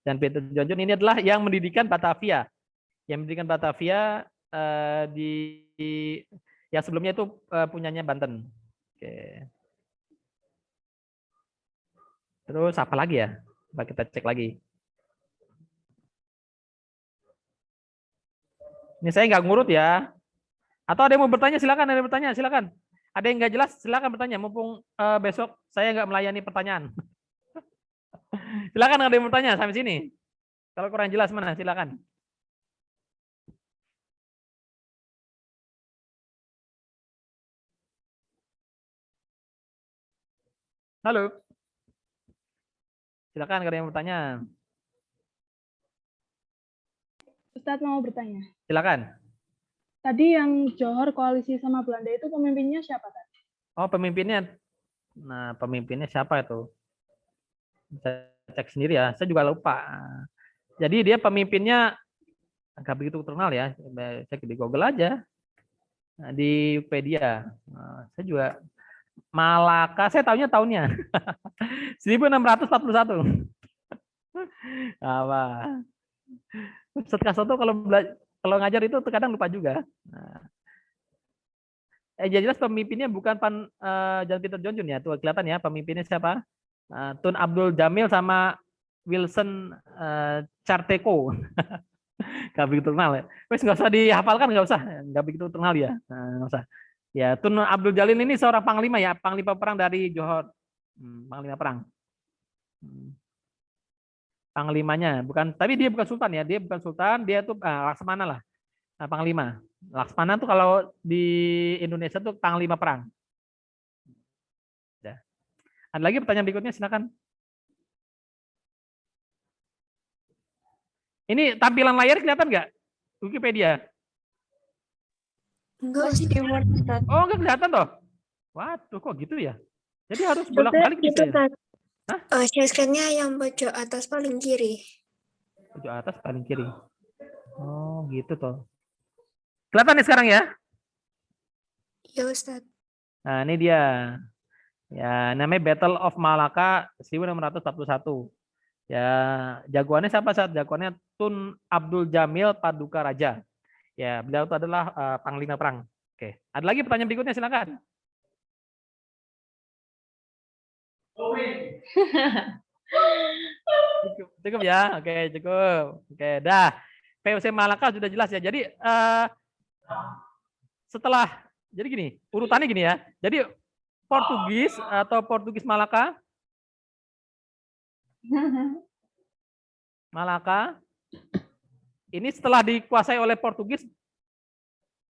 Jan Pieter Johnson ini adalah yang mendirikan Batavia. Yang mendirikan Batavia yang sebelumnya itu punyanya Banten. Oke. Terus apa lagi ya? Coba kita cek lagi. Ini saya nggak ngurut ya. Atau ada yang mau bertanya silakan, ada yang bertanya silakan. Ada yang nggak jelas silakan bertanya. Mumpung besok saya nggak melayani pertanyaan. Silakan ada yang bertanya sampai sini. Kalau kurang jelas mana silakan. Halo. Silakan ada yang bertanya. Ustadz mau bertanya. Silakan. Tadi yang Johor koalisi sama Belanda itu pemimpinnya siapa tadi? Oh, pemimpinnya. Nah, pemimpinnya siapa itu? Saya cek sendiri ya. Saya juga lupa. Jadi dia pemimpinnya nggak begitu terkenal ya. Cek di Google aja. Nah, di Wikipedia. Nah, saya juga Malaka, saya tahunya tahunnya 1641. Apa? Ustadz Kasoto kalau ngajar itu terkadang lupa juga. Nah. Jelas pemimpinnya bukan Jan Pieter Johnson ya. Tuh kelihatan ya pemimpinnya siapa? Tun Abdul Jamil sama Wilson Charteko. Gak begitu terkenal ya. Wes nggak usah dihafalkan, nggak begitu terkenal ya. Nggak usah. Ya, Tun Abdul Jalil ini seorang panglima ya, panglima perang dari Johor. Panglima perang. Panglimanya bukan, tapi dia bukan sultan ya, dia bukan sultan, dia tuh Laksamana lah. Nah, panglima. Laksamana tuh kalau di Indonesia tuh panglima perang. Ya. Ada lagi pertanyaan berikutnya silakan. Ini tampilan layar kelihatan nggak? Wikipedia. Enggak, Masih di Word, Ustaz. Oh, enggak kelihatan toh? Waduh, kok gitu ya? Jadi harus bolak-balik itu gitu ya? kan. Share screen-nya yang pojok atas paling kiri. Pojok atas paling kiri. Oh, gitu toh. Kelihatan nih sekarang ya? Ya Ustadz. Nah, ini dia. Ya, namanya Battle of Malaka 1641. Ya, jagoannya siapa saat? Jagoannya Tun Abdul Jamil Paduka Raja. Ya, beliau itu adalah panglima perang. Oke, ada lagi pertanyaan berikutnya silakan. Cukup ya, oke cukup. Oke, dah. VOC Malaka sudah jelas ya. Jadi jadi gini, urutannya gini ya. Jadi Portugis Malaka ini setelah dikuasai oleh Portugis,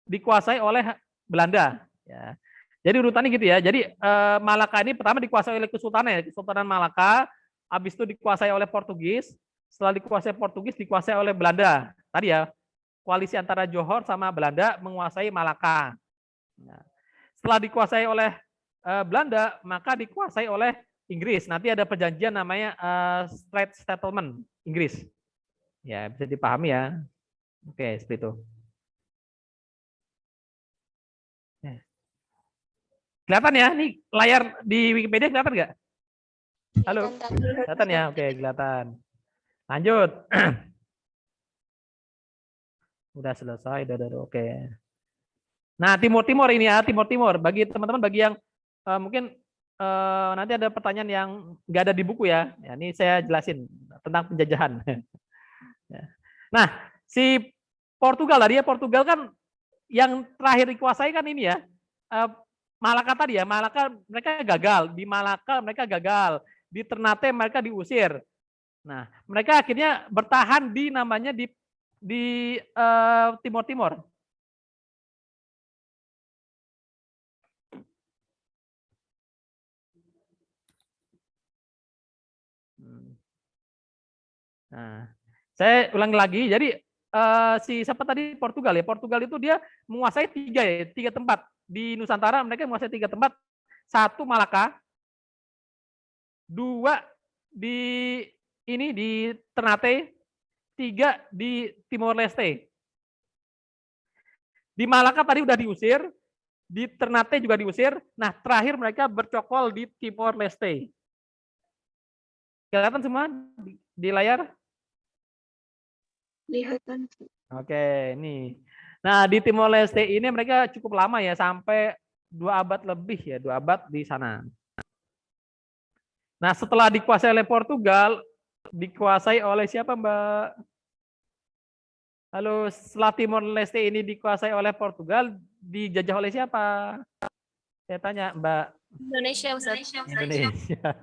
dikuasai oleh Belanda. Ya. Jadi urutannya gitu ya. Jadi Malaka ini pertama dikuasai oleh Kesultanan Malaka. habis itu dikuasai oleh Portugis, setelah dikuasai Portugis dikuasai oleh Belanda. Tadi ya, koalisi antara Johor sama Belanda menguasai Malaka. Nah, setelah dikuasai oleh Belanda, maka dikuasai oleh Inggris. Nanti ada perjanjian namanya Straits Settlement Inggris. Ya, bisa dipahami ya. Oke, seperti itu. Kelihatan ya, nih layar di Wikipedia kelihatan nggak? Halo, kelihatan ya? Oke, kelihatan. Lanjut. Udah selesai, udah, oke. Nah, Timur ini ya, Timur. Bagi teman-teman, bagi yang mungkin nanti ada pertanyaan yang nggak ada di buku ya. Ya, ini saya jelasin tentang penjajahan. Nah, si Portugal tadi ya, Portugal kan yang terakhir dikuasai kan ini ya, Malaka tadi ya, Malaka mereka gagal, di Malaka mereka gagal, di Ternate mereka diusir. Nah, mereka akhirnya bertahan di namanya di Timur. Nah, saya ulang lagi. Jadi si siapa tadi Portugal ya? Portugal itu dia menguasai tiga tempat di Nusantara. Mereka menguasai 3 tempat. 1 Malaka, 2 di Ternate, 3 di Timor Leste. Di Malaka tadi udah diusir, di Ternate juga diusir. Nah, terakhir mereka bercokol di Timor Leste. Kelihatan semua di layar? Kelihatan. Oke, ini. Nah, di Timor Leste ini mereka cukup lama ya, sampai 2 abad lebih ya, 2 abad di sana. Nah, setelah dikuasai oleh Portugal, dikuasai oleh siapa, Mbak? Halo, setelah Timor Leste ini dikuasai oleh Portugal, dijajah oleh siapa? Saya tanya, Mbak. Indonesia, Ustaz. Indonesia.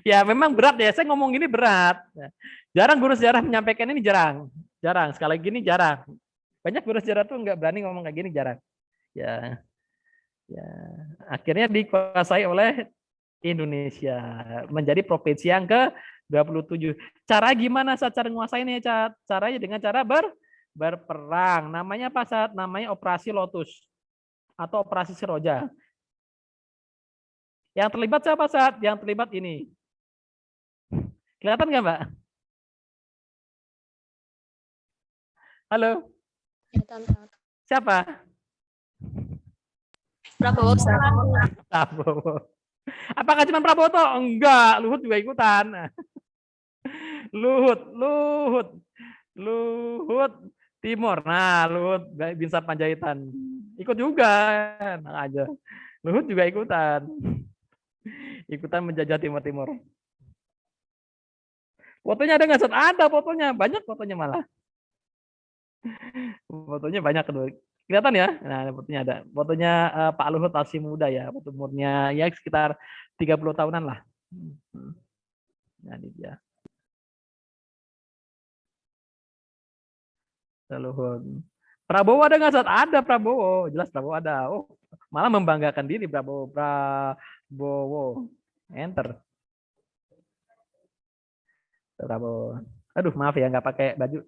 Ya, memang berat ya. Saya ngomong ini berat. Jarang guru sejarah menyampaikan ini, jarang. Sekali lagi ini jarang. Banyak guru sejarah tuh nggak berani ngomong kayak gini, jarang. Ya, akhirnya dikuasai oleh Indonesia, menjadi provinsi yang ke-27. Cara gimana saat cara nguasainnya? Caranya dengan cara berperang. Namanya apa saat? Namanya Operasi Lotus atau Operasi Seroja. Yang terlibat siapa saat? Yang terlibat ini. Kelihatan nggak, Mbak? Halo? Siapa? Prabowo, Ustaz. Prabowo. Apakah cuma Prabowo toh? Enggak, Luhut juga ikutan. Luhut Timur. Nah, Luhut Binsar Panjaitan. Ikut juga. Nah aja. Luhut juga ikutan. Ikutan menjajah Timur. Fotonya ada nggak? Ada fotonya. Banyak fotonya malah. Fotonya banyak. Kelihatan ya? Nah, fotonya ada. Fotonya Pak Luhut masih muda ya. Umurnya ya sekitar 30 tahunan lah. Nah, ini dia. Luhut. Prabowo ada nggak saat? Ada Prabowo. Jelas Prabowo ada. Oh, malah membanggakan diri Prabowo. Enter. Prabowo. Aduh, maaf ya nggak pakai baju.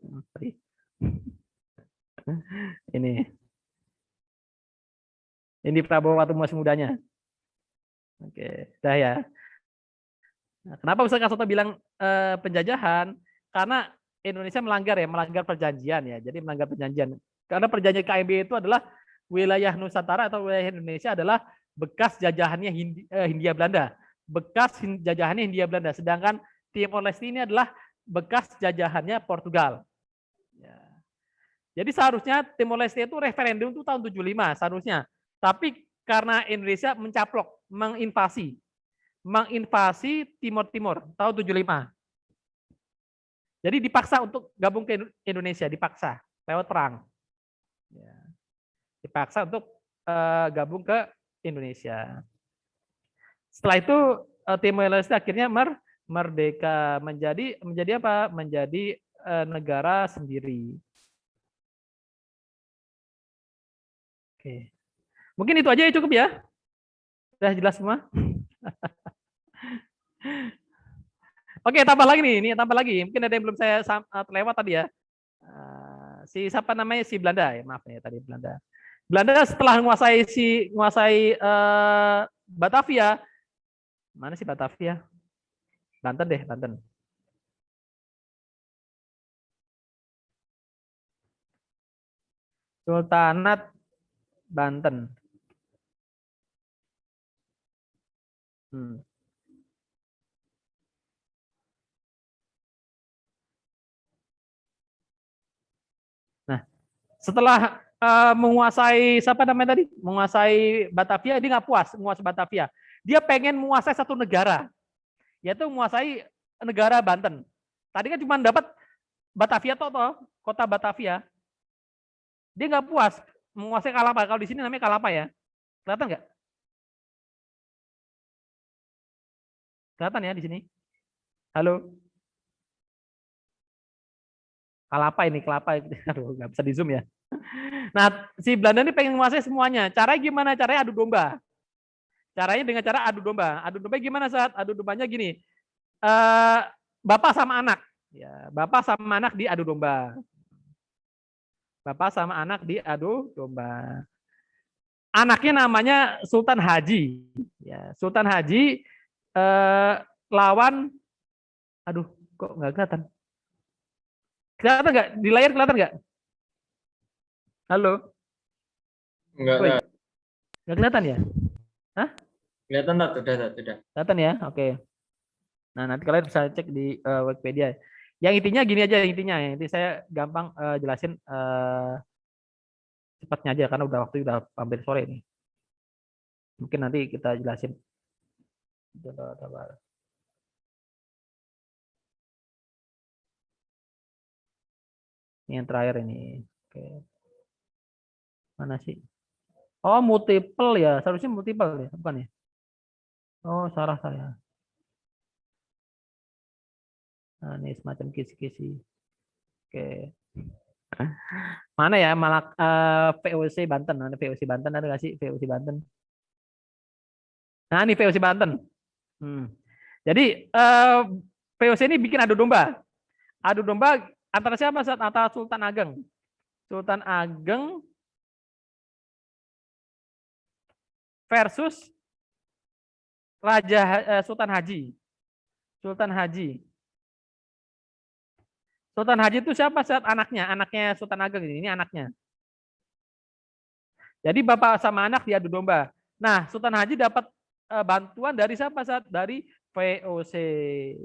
Ini Prabowo waktu masih mudanya. Oke, dah ya. Nah, kenapa Ustaz Kasoto bilang penjajahan? Karena Indonesia melanggar perjanjian ya. Jadi melanggar perjanjian. Karena perjanjian KMB itu adalah wilayah Nusantara atau wilayah Indonesia adalah bekas jajahannya Hindia Belanda. Bekas jajahannya Hindia Belanda. Sedangkan Timor Leste ini adalah bekas jajahannya Portugal. Ya. Jadi seharusnya Timor Leste itu referendum itu tahun 75 seharusnya. Tapi karena Indonesia mencaplok, menginvasi Timur tahun 75. Jadi dipaksa untuk gabung ke Indonesia, dipaksa lewat perang. Ya. Dipaksa untuk gabung ke Indonesia. Setelah itu Timor Leste akhirnya merdeka, menjadi apa? Menjadi negara sendiri. Oke. Mungkin itu aja ya, cukup ya. Sudah jelas semua? Oke, tambah lagi nih, ini tambah lagi. Mungkin ada yang belum saya terlewat tadi ya. Si siapa namanya, si Belanda ya, maaf ya tadi Belanda. Belanda setelah menguasai Batavia. Mana sih Batavia? Banten deh, Banten. Sultanat Banten. Nah, setelah menguasai siapa namanya tadi, menguasai Batavia, dia nggak puas menguasai Batavia. Dia pengen menguasai satu negara, yaitu menguasai negara Banten. Tadi kan cuma dapat Batavia toh, kota Batavia. Dia nggak puas menguasai Kalapa. Kalau di sini namanya Kalapa ya. Kelihatan nggak? Kelihatan ya di sini? Halo? Kalapa ini, kelapa. Aduh, nggak bisa di zoom ya. Nah, si Belanda ini pengen menguasai semuanya. Caranya gimana? Caranya adu domba. Caranya dengan cara adu domba. Adu domba gimana saat adu dombanya gini? Bapak sama anak. Ya, bapak sama anak diadu domba. Bapak sama anak diadu domba. Anaknya namanya Sultan Haji. Ya, Sultan Haji lawan, aduh, kok nggak kelihatan? Kelihatan nggak? Di layar kelihatan nggak? Halo? Enggak, Woi, nggak kelihatan ya? Hah? kelihatan Tat, udah. Kelihatan ya? Oke. Nah, nanti kalian bisa cek di Wikipedia. Yang intinya gini aja, intinya. Inti saya gampang jelasin cepatnya aja, karena udah waktu udah hampir sore ini. Mungkin nanti kita jelasin. Ini yang terakhir ini. Oke. Mana sih? Oh, multiple ya. Seharusnya multiple ya, bukan ya? Oh, salah saya. Nah, ini semacam kisi-kisi. Oke. Mana ya? Malah VOC Banten. Ada VOC Banten, ada nggak sih VOC Banten? Nah, ini VOC Banten. Jadi VOC ini bikin adu domba. Adu domba antara siapa? Antara Sultan Ageng. Sultan Ageng versus Raja Sultan Haji. Sultan Haji. Sultan Haji itu siapa? Anaknya Sultan Ageng ini anaknya. Jadi bapak sama anak diadu domba. Nah, Sultan Haji dapat bantuan dari siapa? Dari VOC.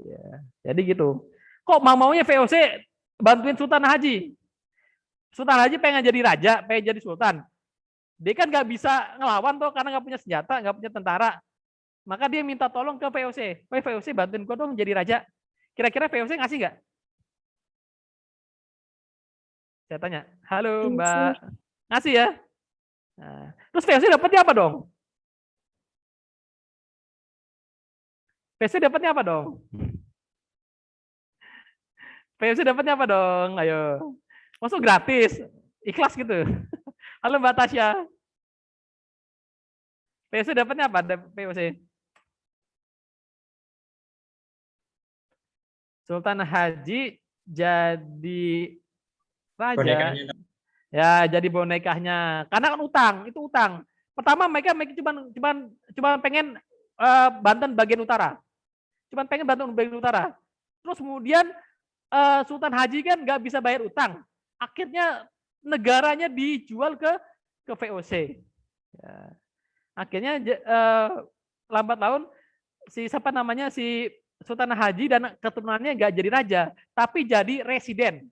Ya. Jadi gitu. Kok maunya VOC bantuin Sultan Haji? Sultan Haji pengen jadi raja, pengen jadi sultan. Dia kan nggak bisa ngelawan tuh karena nggak punya senjata, nggak punya tentara. Maka dia minta tolong ke VOC. VOC bantuin gue dong jadi raja. Kira-kira VOC ngasih nggak? Saya tanya. Halo Mbak. Ngasih ya? Nah, terus VOC dapatnya apa dong? VOC dapatnya apa dong? VOC dapatnya apa dong? Ayo. Masuk gratis. Ikhlas gitu. Halo Mbak Tasya. VOC dapatnya apa? VOC. Sultan Haji jadi raja. Bonekanya. Ya, jadi bonekanya. Karena kan utang, itu utang. Pertama mereka cuma pengen Banten bagian utara. Cuma pengen Banten bagian utara. Terus kemudian Sultan Haji kan nggak bisa bayar utang. Akhirnya negaranya dijual ke VOC. Ya. Akhirnya lambat laun si Sultan Haji dan keturunannya nggak jadi raja, tapi jadi residen.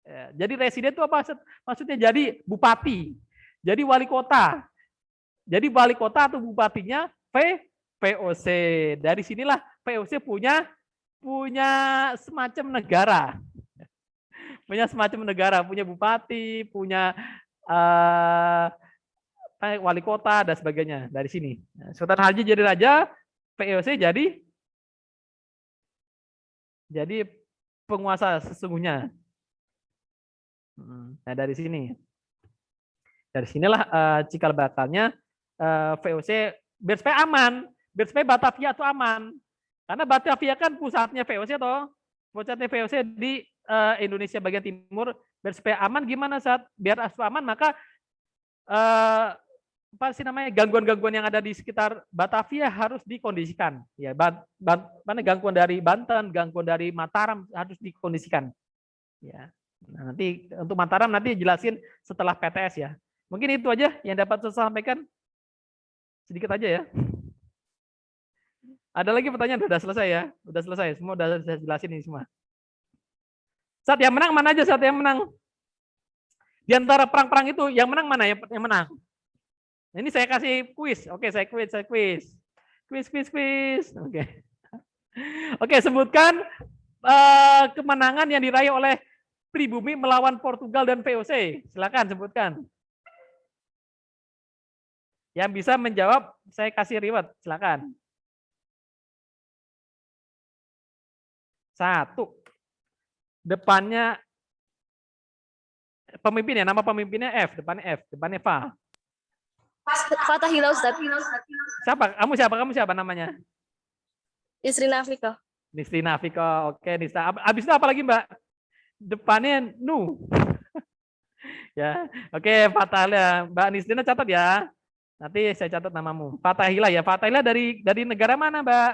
Ya, jadi residen itu apa? Maksudnya jadi bupati, jadi wali kota. Jadi wali kota atau bupatinya VOC. Dari sinilah VOC punya semacam negara. Punya semacam negara, punya bupati, punya wali kota dan sebagainya dari sini. Sultan Haji jadi raja, VOC jadi penguasa sesungguhnya. Nah, dari sini. Dari sinilah cikal bakalnya VOC biar supaya aman, biar supaya Batavia itu aman. Karena Batavia kan pusatnya VOC toh. Pusatnya VOC di Indonesia bagian timur. Biar supaya aman gimana saat biar aman maka apa sih namanya gangguan-gangguan yang ada di sekitar Batavia harus dikondisikan. Ya, mana gangguan dari Banten, gangguan dari Mataram harus dikondisikan. Ya. Nah, nanti untuk Mataram nanti jelasin setelah PTS ya. Mungkin itu aja yang dapat saya sampaikan. Sedikit aja ya. Ada lagi pertanyaan? Sudah selesai ya? Sudah selesai. Semua sudah saya jelasin ini semua. Saat yang menang mana aja saat yang menang? Di antara perang-perang itu yang menang mana ya? Yang menang? Nah, ini saya kasih kuis. Oke, saya kuis. Kuis. Oke. Oke, sebutkan kemenangan yang diraih oleh pribumi melawan Portugal dan VOC. Silakan sebutkan. Yang bisa menjawab saya kasih reward. Silakan. 1. Depannya pemimpinnya, nama pemimpinnya F, depannya Fa. Fathahillah Ustaz. Siapa? Kamu siapa namanya? Istri Nafika. Nisti Nafika. Oke, Nista. Habis itu apa lagi, Mbak? Depannya Nu. Ya. Oke, Fathahillah. Mbak Nistina catat ya. Nanti saya catat namamu. Fathahillah ya. Fathahillah dari negara mana, Mbak?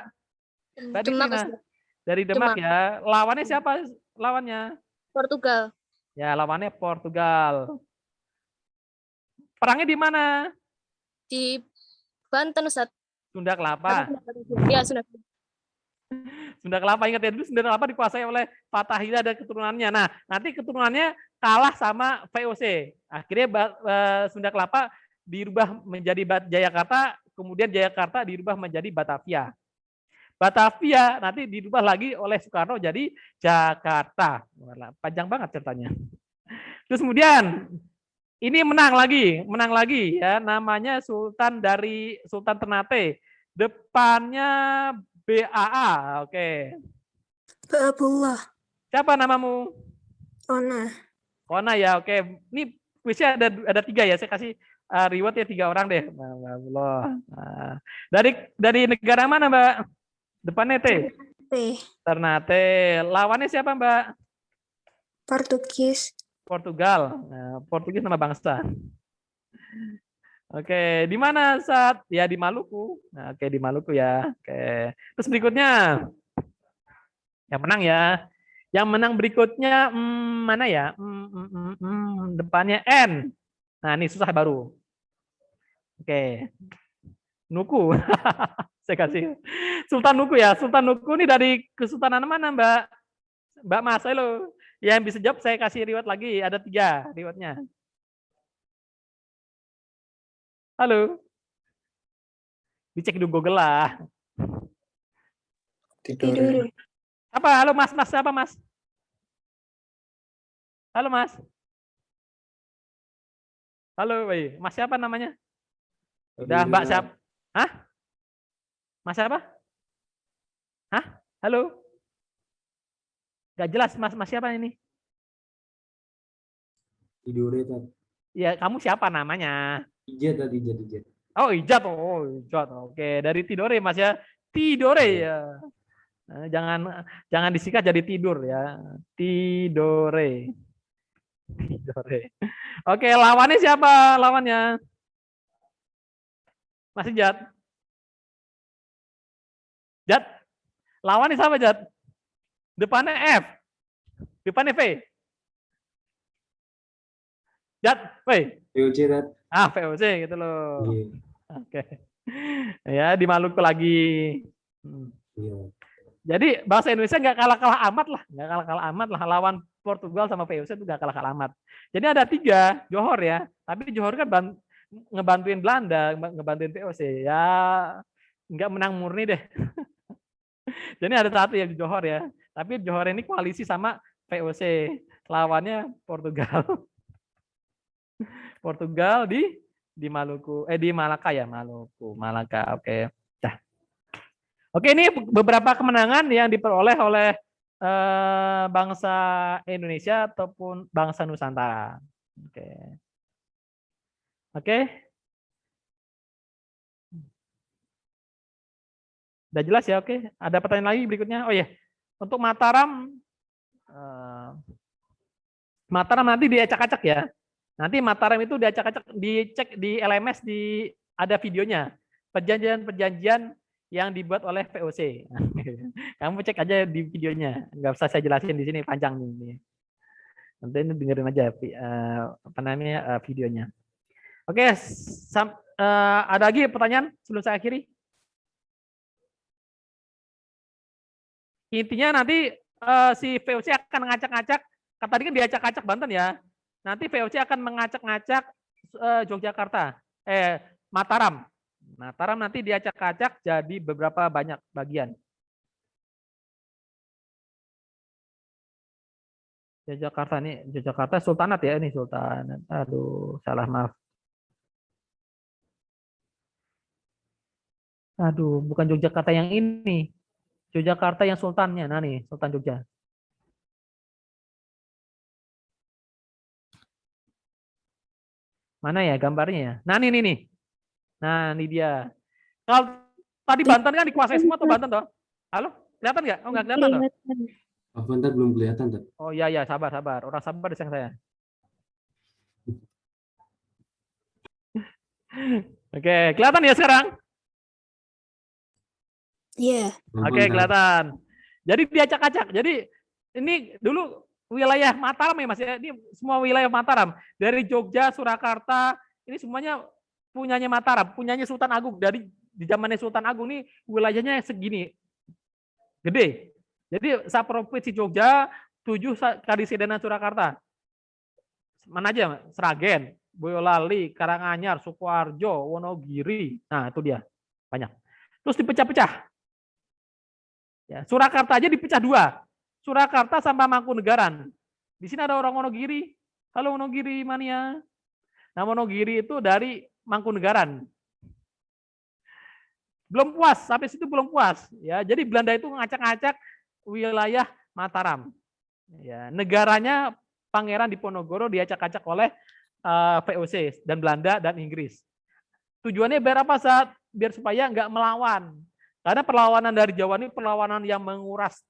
Mbak Demak, Nistina. Ustaz. Dari Demak Demak. ya. Lawannya siapa? Lawannya? Portugal. Ya, lawannya Portugal. Perangnya di mana? Di Banten, Ustaz. Sunda Kelapa. Ya, sudah. Sunda Kelapa, ingat ya, dulu Sunda Kelapa dikuasai oleh Fathahillah dan keturunannya. Nah, nanti keturunannya kalah sama VOC. Akhirnya Sunda Kelapa dirubah menjadi Jayakarta, kemudian Jayakarta dirubah menjadi Batavia. Batavia nanti dirubah lagi oleh Soekarno jadi Jakarta. Panjang banget ceritanya. Terus kemudian ini menang lagi ya, namanya Sultan Ternate. Depannya BAA. Oke. Abdullah. Siapa namamu? Ona. Kona ya. Oke. Ini kuisnya ada 3 ya. Saya kasih reward ya 3 orang deh. Nah, dari negara mana, Mbak? Depannya T. Ternate. Lawannya siapa, Mbak? Portugis. Portugal. Nah, Portugis nama bangsa. Oke, di mana saat? Ya di Maluku. Nah, oke di Maluku ya. Oke. Terus berikutnya, yang menang ya. Yang menang berikutnya mana ya? Depannya N. Nah ini susah baru. Oke. Nuku. Saya kasih Sultan Nuku ya. Sultan Nuku ini dari Kesultanan mana, Mbak? Mbak Mas, halo. Yang bisa jawab saya kasih reward lagi. Ada 3 rewardnya. Halo. Dicek di Google lah. Tidur. Apa? Halo Mas, siapa Mas? Halo Mas. Halo, Mas siapa namanya? Udah Mbak siapa? Hah? Mas siapa? Hah? Halo? Gak jelas Mas siapa ini? Tidur itu. Ya, kamu siapa namanya? Ijat. Oh, Ijat. Oke, dari Tidore Mas ya. Tidore ya. Nah, jangan disingkat jadi tidur ya. Tidore. Oke, lawannya siapa? Lawannya? Mas Ijat. Jat. Lawannya siapa, Jat? Depannya F. Depannya V. Jat, VOC, Tat. VOC gitu loh. Iya. Oke. Ya, di Maluku lagi. Iya. Jadi bahasa Indonesia nggak kalah-kalah amat lah. Nggak kalah-kalah amat lah. Lawan Portugal sama VOC itu nggak kalah-kalah amat. Jadi ada 3, Johor ya. Tapi Johor kan ngebantuin Belanda, ngebantuin VOC. Ya, nggak menang murni deh. Jadi ada 1 yang di Johor ya. Tapi Johor ini koalisi sama VOC. Lawannya Portugal. Portugal di Maluku, di Malaka ya, Malaka. Oke. Dah. Oke, ini beberapa kemenangan yang diperoleh oleh bangsa Indonesia ataupun bangsa Nusantara. Oke. Oke. Udah jelas ya, oke. Ada pertanyaan lagi berikutnya? Oh ya, untuk Mataram, Mataram nanti diacak-acak ya. Nanti Mataram itu diacak-acak, dicek di LMS, ada videonya. Perjanjian-perjanjian yang dibuat oleh VOC. Kamu cek aja di videonya. Nggak usah saya jelasin di sini, panjang nih. Nanti ini dengerin aja videonya. Oke, ada lagi pertanyaan sebelum saya akhiri? Intinya nanti si VOC akan ngacak-ngacak, tadi kan diacak-acak Banten ya. Nanti VOC akan mengacak-ngacak Yogyakarta, Mataram. Mataram nanti diacak-acak jadi beberapa banyak bagian. Yogyakarta Sultanat ya, ini Sultanat. Aduh, salah, maaf. Aduh, bukan Yogyakarta yang ini. Yogyakarta yang sultannya. Nah nih, Sultan Jogja. Mana ya gambarnya ya? Nah ini nih. Nah ini dia. Kalau tadi Banten kan dikuasai semua tuh Banten toh. Halo? Kelihatan nggak? Oh nggak kelihatan toh? Afwan Tat belum kelihatan Tat. Oh iya ya, sabar. Orang sabar di saya. Oke, kelihatan ya sekarang? Iya. Oke, kelihatan. Jadi diacak-acak. Jadi ini dulu wilayah Mataram ya Mas ya. Ini semua wilayah Mataram. Dari Jogja, Surakarta, ini semuanya punyanya Mataram, punyanya Sultan Agung. Dari di zamannya Sultan Agung nih wilayahnya segini. Gede. Jadi provinsi Jogja, 7 Karisidenan Surakarta. Mana aja? Sragen, Boyolali, Karanganyar, Sukoharjo, Wonogiri. Nah, itu dia. Banyak. Terus dipecah-pecah. Ya, Surakarta aja dipecah 2. Surakarta sama Mangkunegaran. Di sini ada orang Wonogiri. Halo Wonogiri mania. Nah, Wonogiri itu dari Mangkunegaran. Belum puas, sampai situ belum puas. Ya, jadi Belanda itu ngacak-ngacak wilayah Mataram. Ya, negaranya Pangeran Diponegoro diacak-acak oleh VOC dan Belanda dan Inggris. Tujuannya biar apa saat? Biar supaya nggak melawan. Karena perlawanan dari Jawa ini perlawanan yang menguras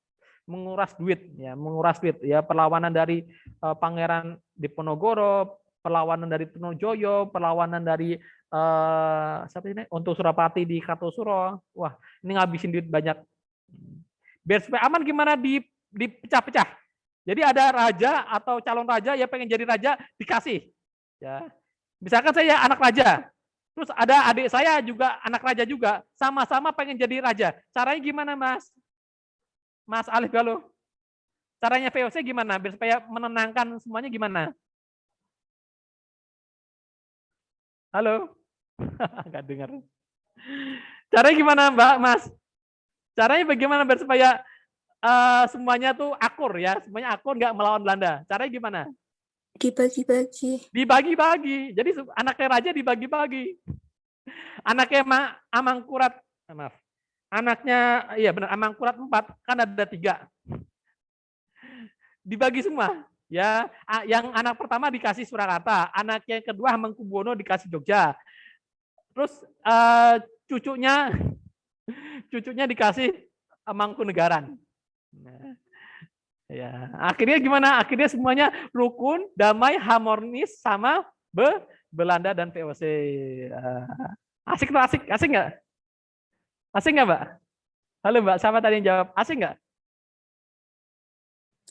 duit ya, perlawanan dari Pangeran Diponegoro, perlawanan dari Trunojoyo, perlawanan dari siapa ini untuk Surapati di Kartosuro. Wah, ini ngabisin duit banyak. Biar supaya aman gimana dipecah-pecah. Jadi ada raja atau calon raja yang pengen jadi raja dikasih. Ya. Misalkan saya anak raja. Terus ada adik saya juga anak raja juga, sama-sama pengen jadi raja. Caranya gimana, Mas? Mas Alif Galuh? Caranya VOC gimana? Biar supaya menenangkan semuanya gimana? Halo? Enggak dengar. Caranya gimana, Mbak, Mas? Caranya bagaimana biar supaya semuanya tuh akur ya, semuanya akur nggak melawan Belanda. Caranya gimana? Dibagi-bagi. Dibagi-bagi. Jadi anaknya raja dibagi-bagi. Anaknya Amangkurat, maaf. Anaknya, iya benar, Amangkurat 4, kan ada 3. Dibagi semua. Ya, yang anak pertama dikasih Surakarta, anak yang kedua Hamengkubuwono dikasih Jogja. Terus cucunya dikasih Mangkunegaran. Nah, ya, akhirnya gimana? Akhirnya semuanya rukun, damai, harmonis sama Belanda dan VOC. Asik nggak? Asik nggak, Mbak? Halo, Mbak. Siapa tadi yang jawab? Asik nggak?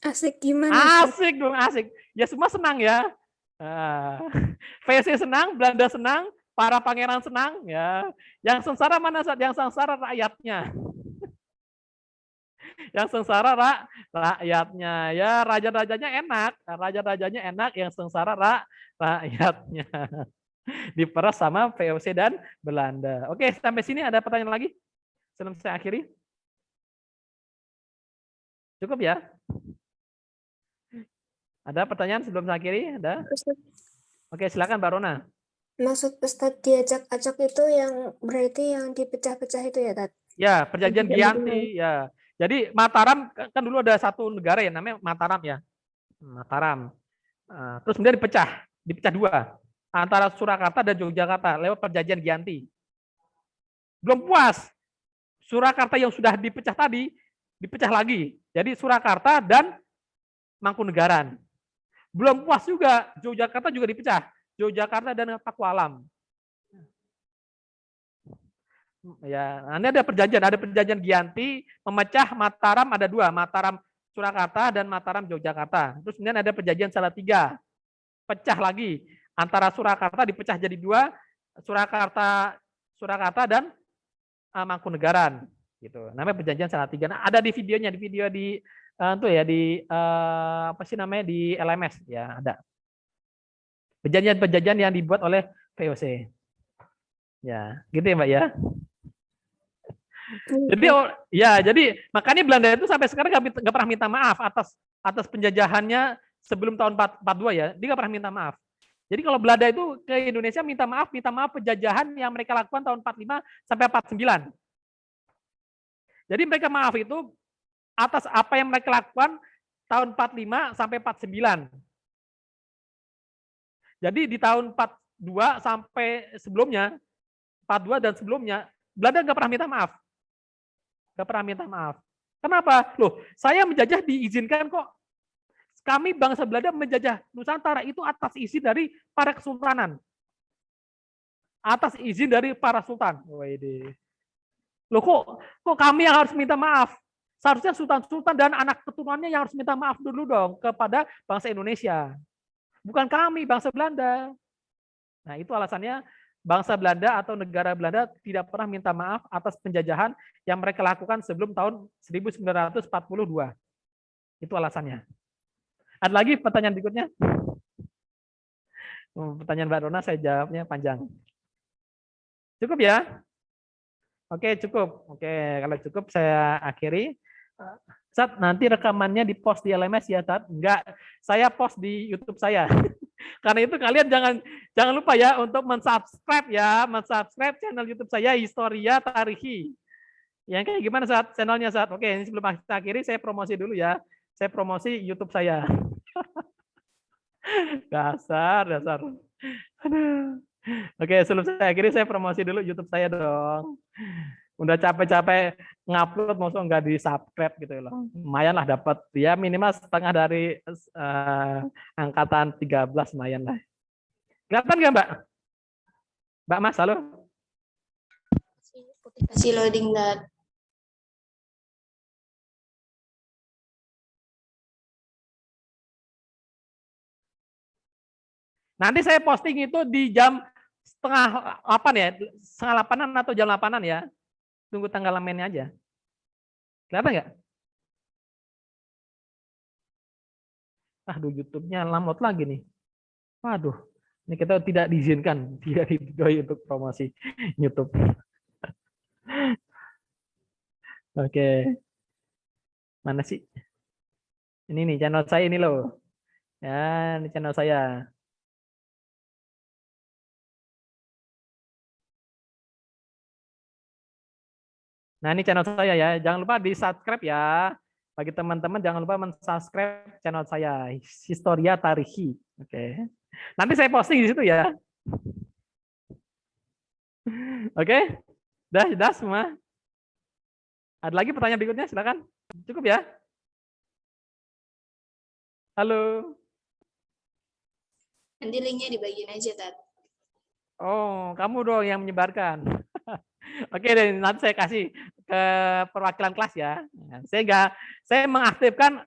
Asik gimana? Asik dong, asik. Ya semua senang ya. VOC senang, Belanda senang, para pangeran senang. Ya, yang sengsara mana saat? Yang sengsara rakyatnya. Yang sengsara rakyatnya, ya raja-rajanya enak, yang sengsara rakyatnya. Diperas sama VOC dan Belanda. Oke, sampai sini ada pertanyaan lagi? Sebelum saya akhiri. Cukup ya? Ada pertanyaan sebelum saya akhiri? Ada? Oke, silakan Mbak Rona. Maksud Ustadz diacak-acak itu yang berarti yang dipecah-pecah itu ya, Tat? Ya, perjanjian Giyanti ya. Jadi Mataram kan dulu ada satu negara ya namanya Mataram ya. Mataram. Terus kemudian dipecah 2 antara Surakarta dan Yogyakarta lewat perjanjian Giyanti. Belum puas. Surakarta yang sudah dipecah tadi dipecah lagi. Jadi Surakarta dan Mangkunegaran. Belum puas juga, Yogyakarta juga dipecah. Yogyakarta dan Pakualam. Ya, ini ada perjanjian Giyanti memecah Mataram ada 2, Mataram Surakarta dan Mataram Yogyakarta. Terus kemudian ada perjanjian Salatiga, pecah lagi antara Surakarta dipecah jadi 2, Surakarta dan Mangkunegaran, gitu. Namanya perjanjian Salatiga. Nah, ada di videonya, di itu ya apa sih namanya di LMS ya ada. Perjanjian-perjanjian yang dibuat oleh VOC. Ya, gitu ya Mbak ya. Jadi jadi makanya Belanda itu sampai sekarang nggak pernah minta maaf atas penjajahannya sebelum tahun 42 ya. Dia nggak pernah minta maaf. Jadi kalau Belanda itu ke Indonesia minta maaf penjajahan yang mereka lakukan tahun 45 sampai 49. Jadi mereka maaf itu atas apa yang mereka lakukan tahun 45 sampai 49. Jadi di tahun 42 sampai sebelumnya, 42 dan sebelumnya, Belanda nggak pernah minta maaf. Nggak pernah minta maaf. Kenapa? Loh, saya menjajah diizinkan kok. Kami bangsa Belanda menjajah Nusantara itu atas izin dari para kesultanan. Atas izin dari para sultan. Loh kok kami yang harus minta maaf? Seharusnya sultan-sultan dan anak keturunannya yang harus minta maaf dulu dong kepada bangsa Indonesia. Bukan kami, bangsa Belanda. Nah, itu alasannya bangsa Belanda atau negara Belanda tidak pernah minta maaf atas penjajahan yang mereka lakukan sebelum tahun 1942. Itu alasannya. Ada lagi pertanyaan berikutnya? Pertanyaan Mbak Rona saya jawabnya panjang. Cukup ya? Oke, cukup. Oke, kalau cukup saya akhiri. Sat, nanti rekamannya di post di LMS ya, Sat? Enggak, saya post di YouTube saya. Karena itu kalian jangan lupa ya untuk mensubscribe channel YouTube saya Historia Tarihi. Yang kayak gimana Sat? Channelnya Sat? Oke, ini sebelum kita akhiri saya promosi dulu ya. Saya promosi YouTube saya. dasar. Aduh. Oke, sebelum saya akhiri saya promosi dulu YouTube saya dong. Udah capek-capek ngupload maksudnya nggak di subscribe gitu loh. Lumayan lah dapat ya minimal setengah dari angkatan 13 lumayan lah. Kelihatan nggak Mbak? Mbak Mas, halo? Kasih loading dat. Nanti saya posting itu di jam setengah 8 ya, setengah 8-an atau jam 8-an ya. Tunggu tanggal mainnya aja. Kelihatan nggak? Aduh, YouTube-nya lambat lagi nih. Waduh, ini kita tidak diizinkan untuk promosi YouTube. Oke. Mana sih? Ini nih channel saya ini loh. Ya, ini channel saya. Nah, ini channel saya ya. Jangan lupa di-subscribe ya. Bagi teman-teman jangan lupa men-subscribe channel saya Historia Tarihi. Oke. Nanti saya posting di situ ya. Oke? Dah semua. Ada lagi pertanyaan berikutnya? Silakan. Cukup ya? Halo. Nanti linknya dibagiin aja, Tat. Oh, kamu dong yang menyebarkan. Oke deh, nanti saya kasih ke perwakilan kelas ya. Saya mengaktifkan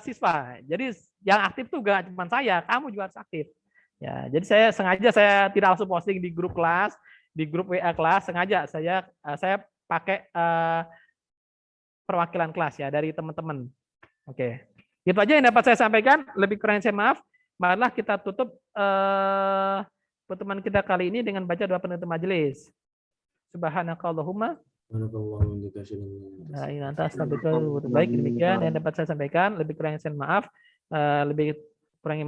siswa. Jadi yang aktif tuh gak cuma saya, kamu juga harus aktif. Ya, jadi saya sengaja tidak langsung posting di grup kelas, di grup WA kelas, sengaja saya pakai perwakilan kelas ya dari teman-teman. Oke. Itu aja yang dapat saya sampaikan. Lebih kurang saya maaf. Marilah kita tutup pertemuan kita kali ini dengan baca doa penutup majelis. Subhanakallahumma baik demikian yang dapat saya sampaikan. Lebih kurang saya maaf. Lebih kurang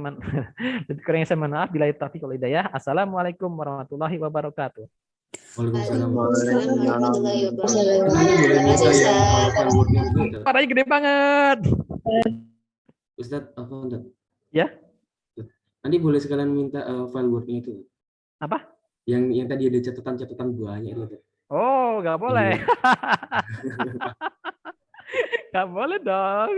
saya maaf bila taufiq wal hidayah. Assalamualaikum warahmatullahi wabarakatuh. Waalaikumsalam warahmatullahi wabarakatuh. Boleh minta yang file Word-nya itu, Ustaz? Suaranya gede banget. Ustaz, apa Ustaz? Ya. Nanti boleh sekalian minta file Word-nya itu. Apa? Yang tadi ada catatan-catatan banyak itu. Oh, nggak boleh. Iya. Nggak boleh dong.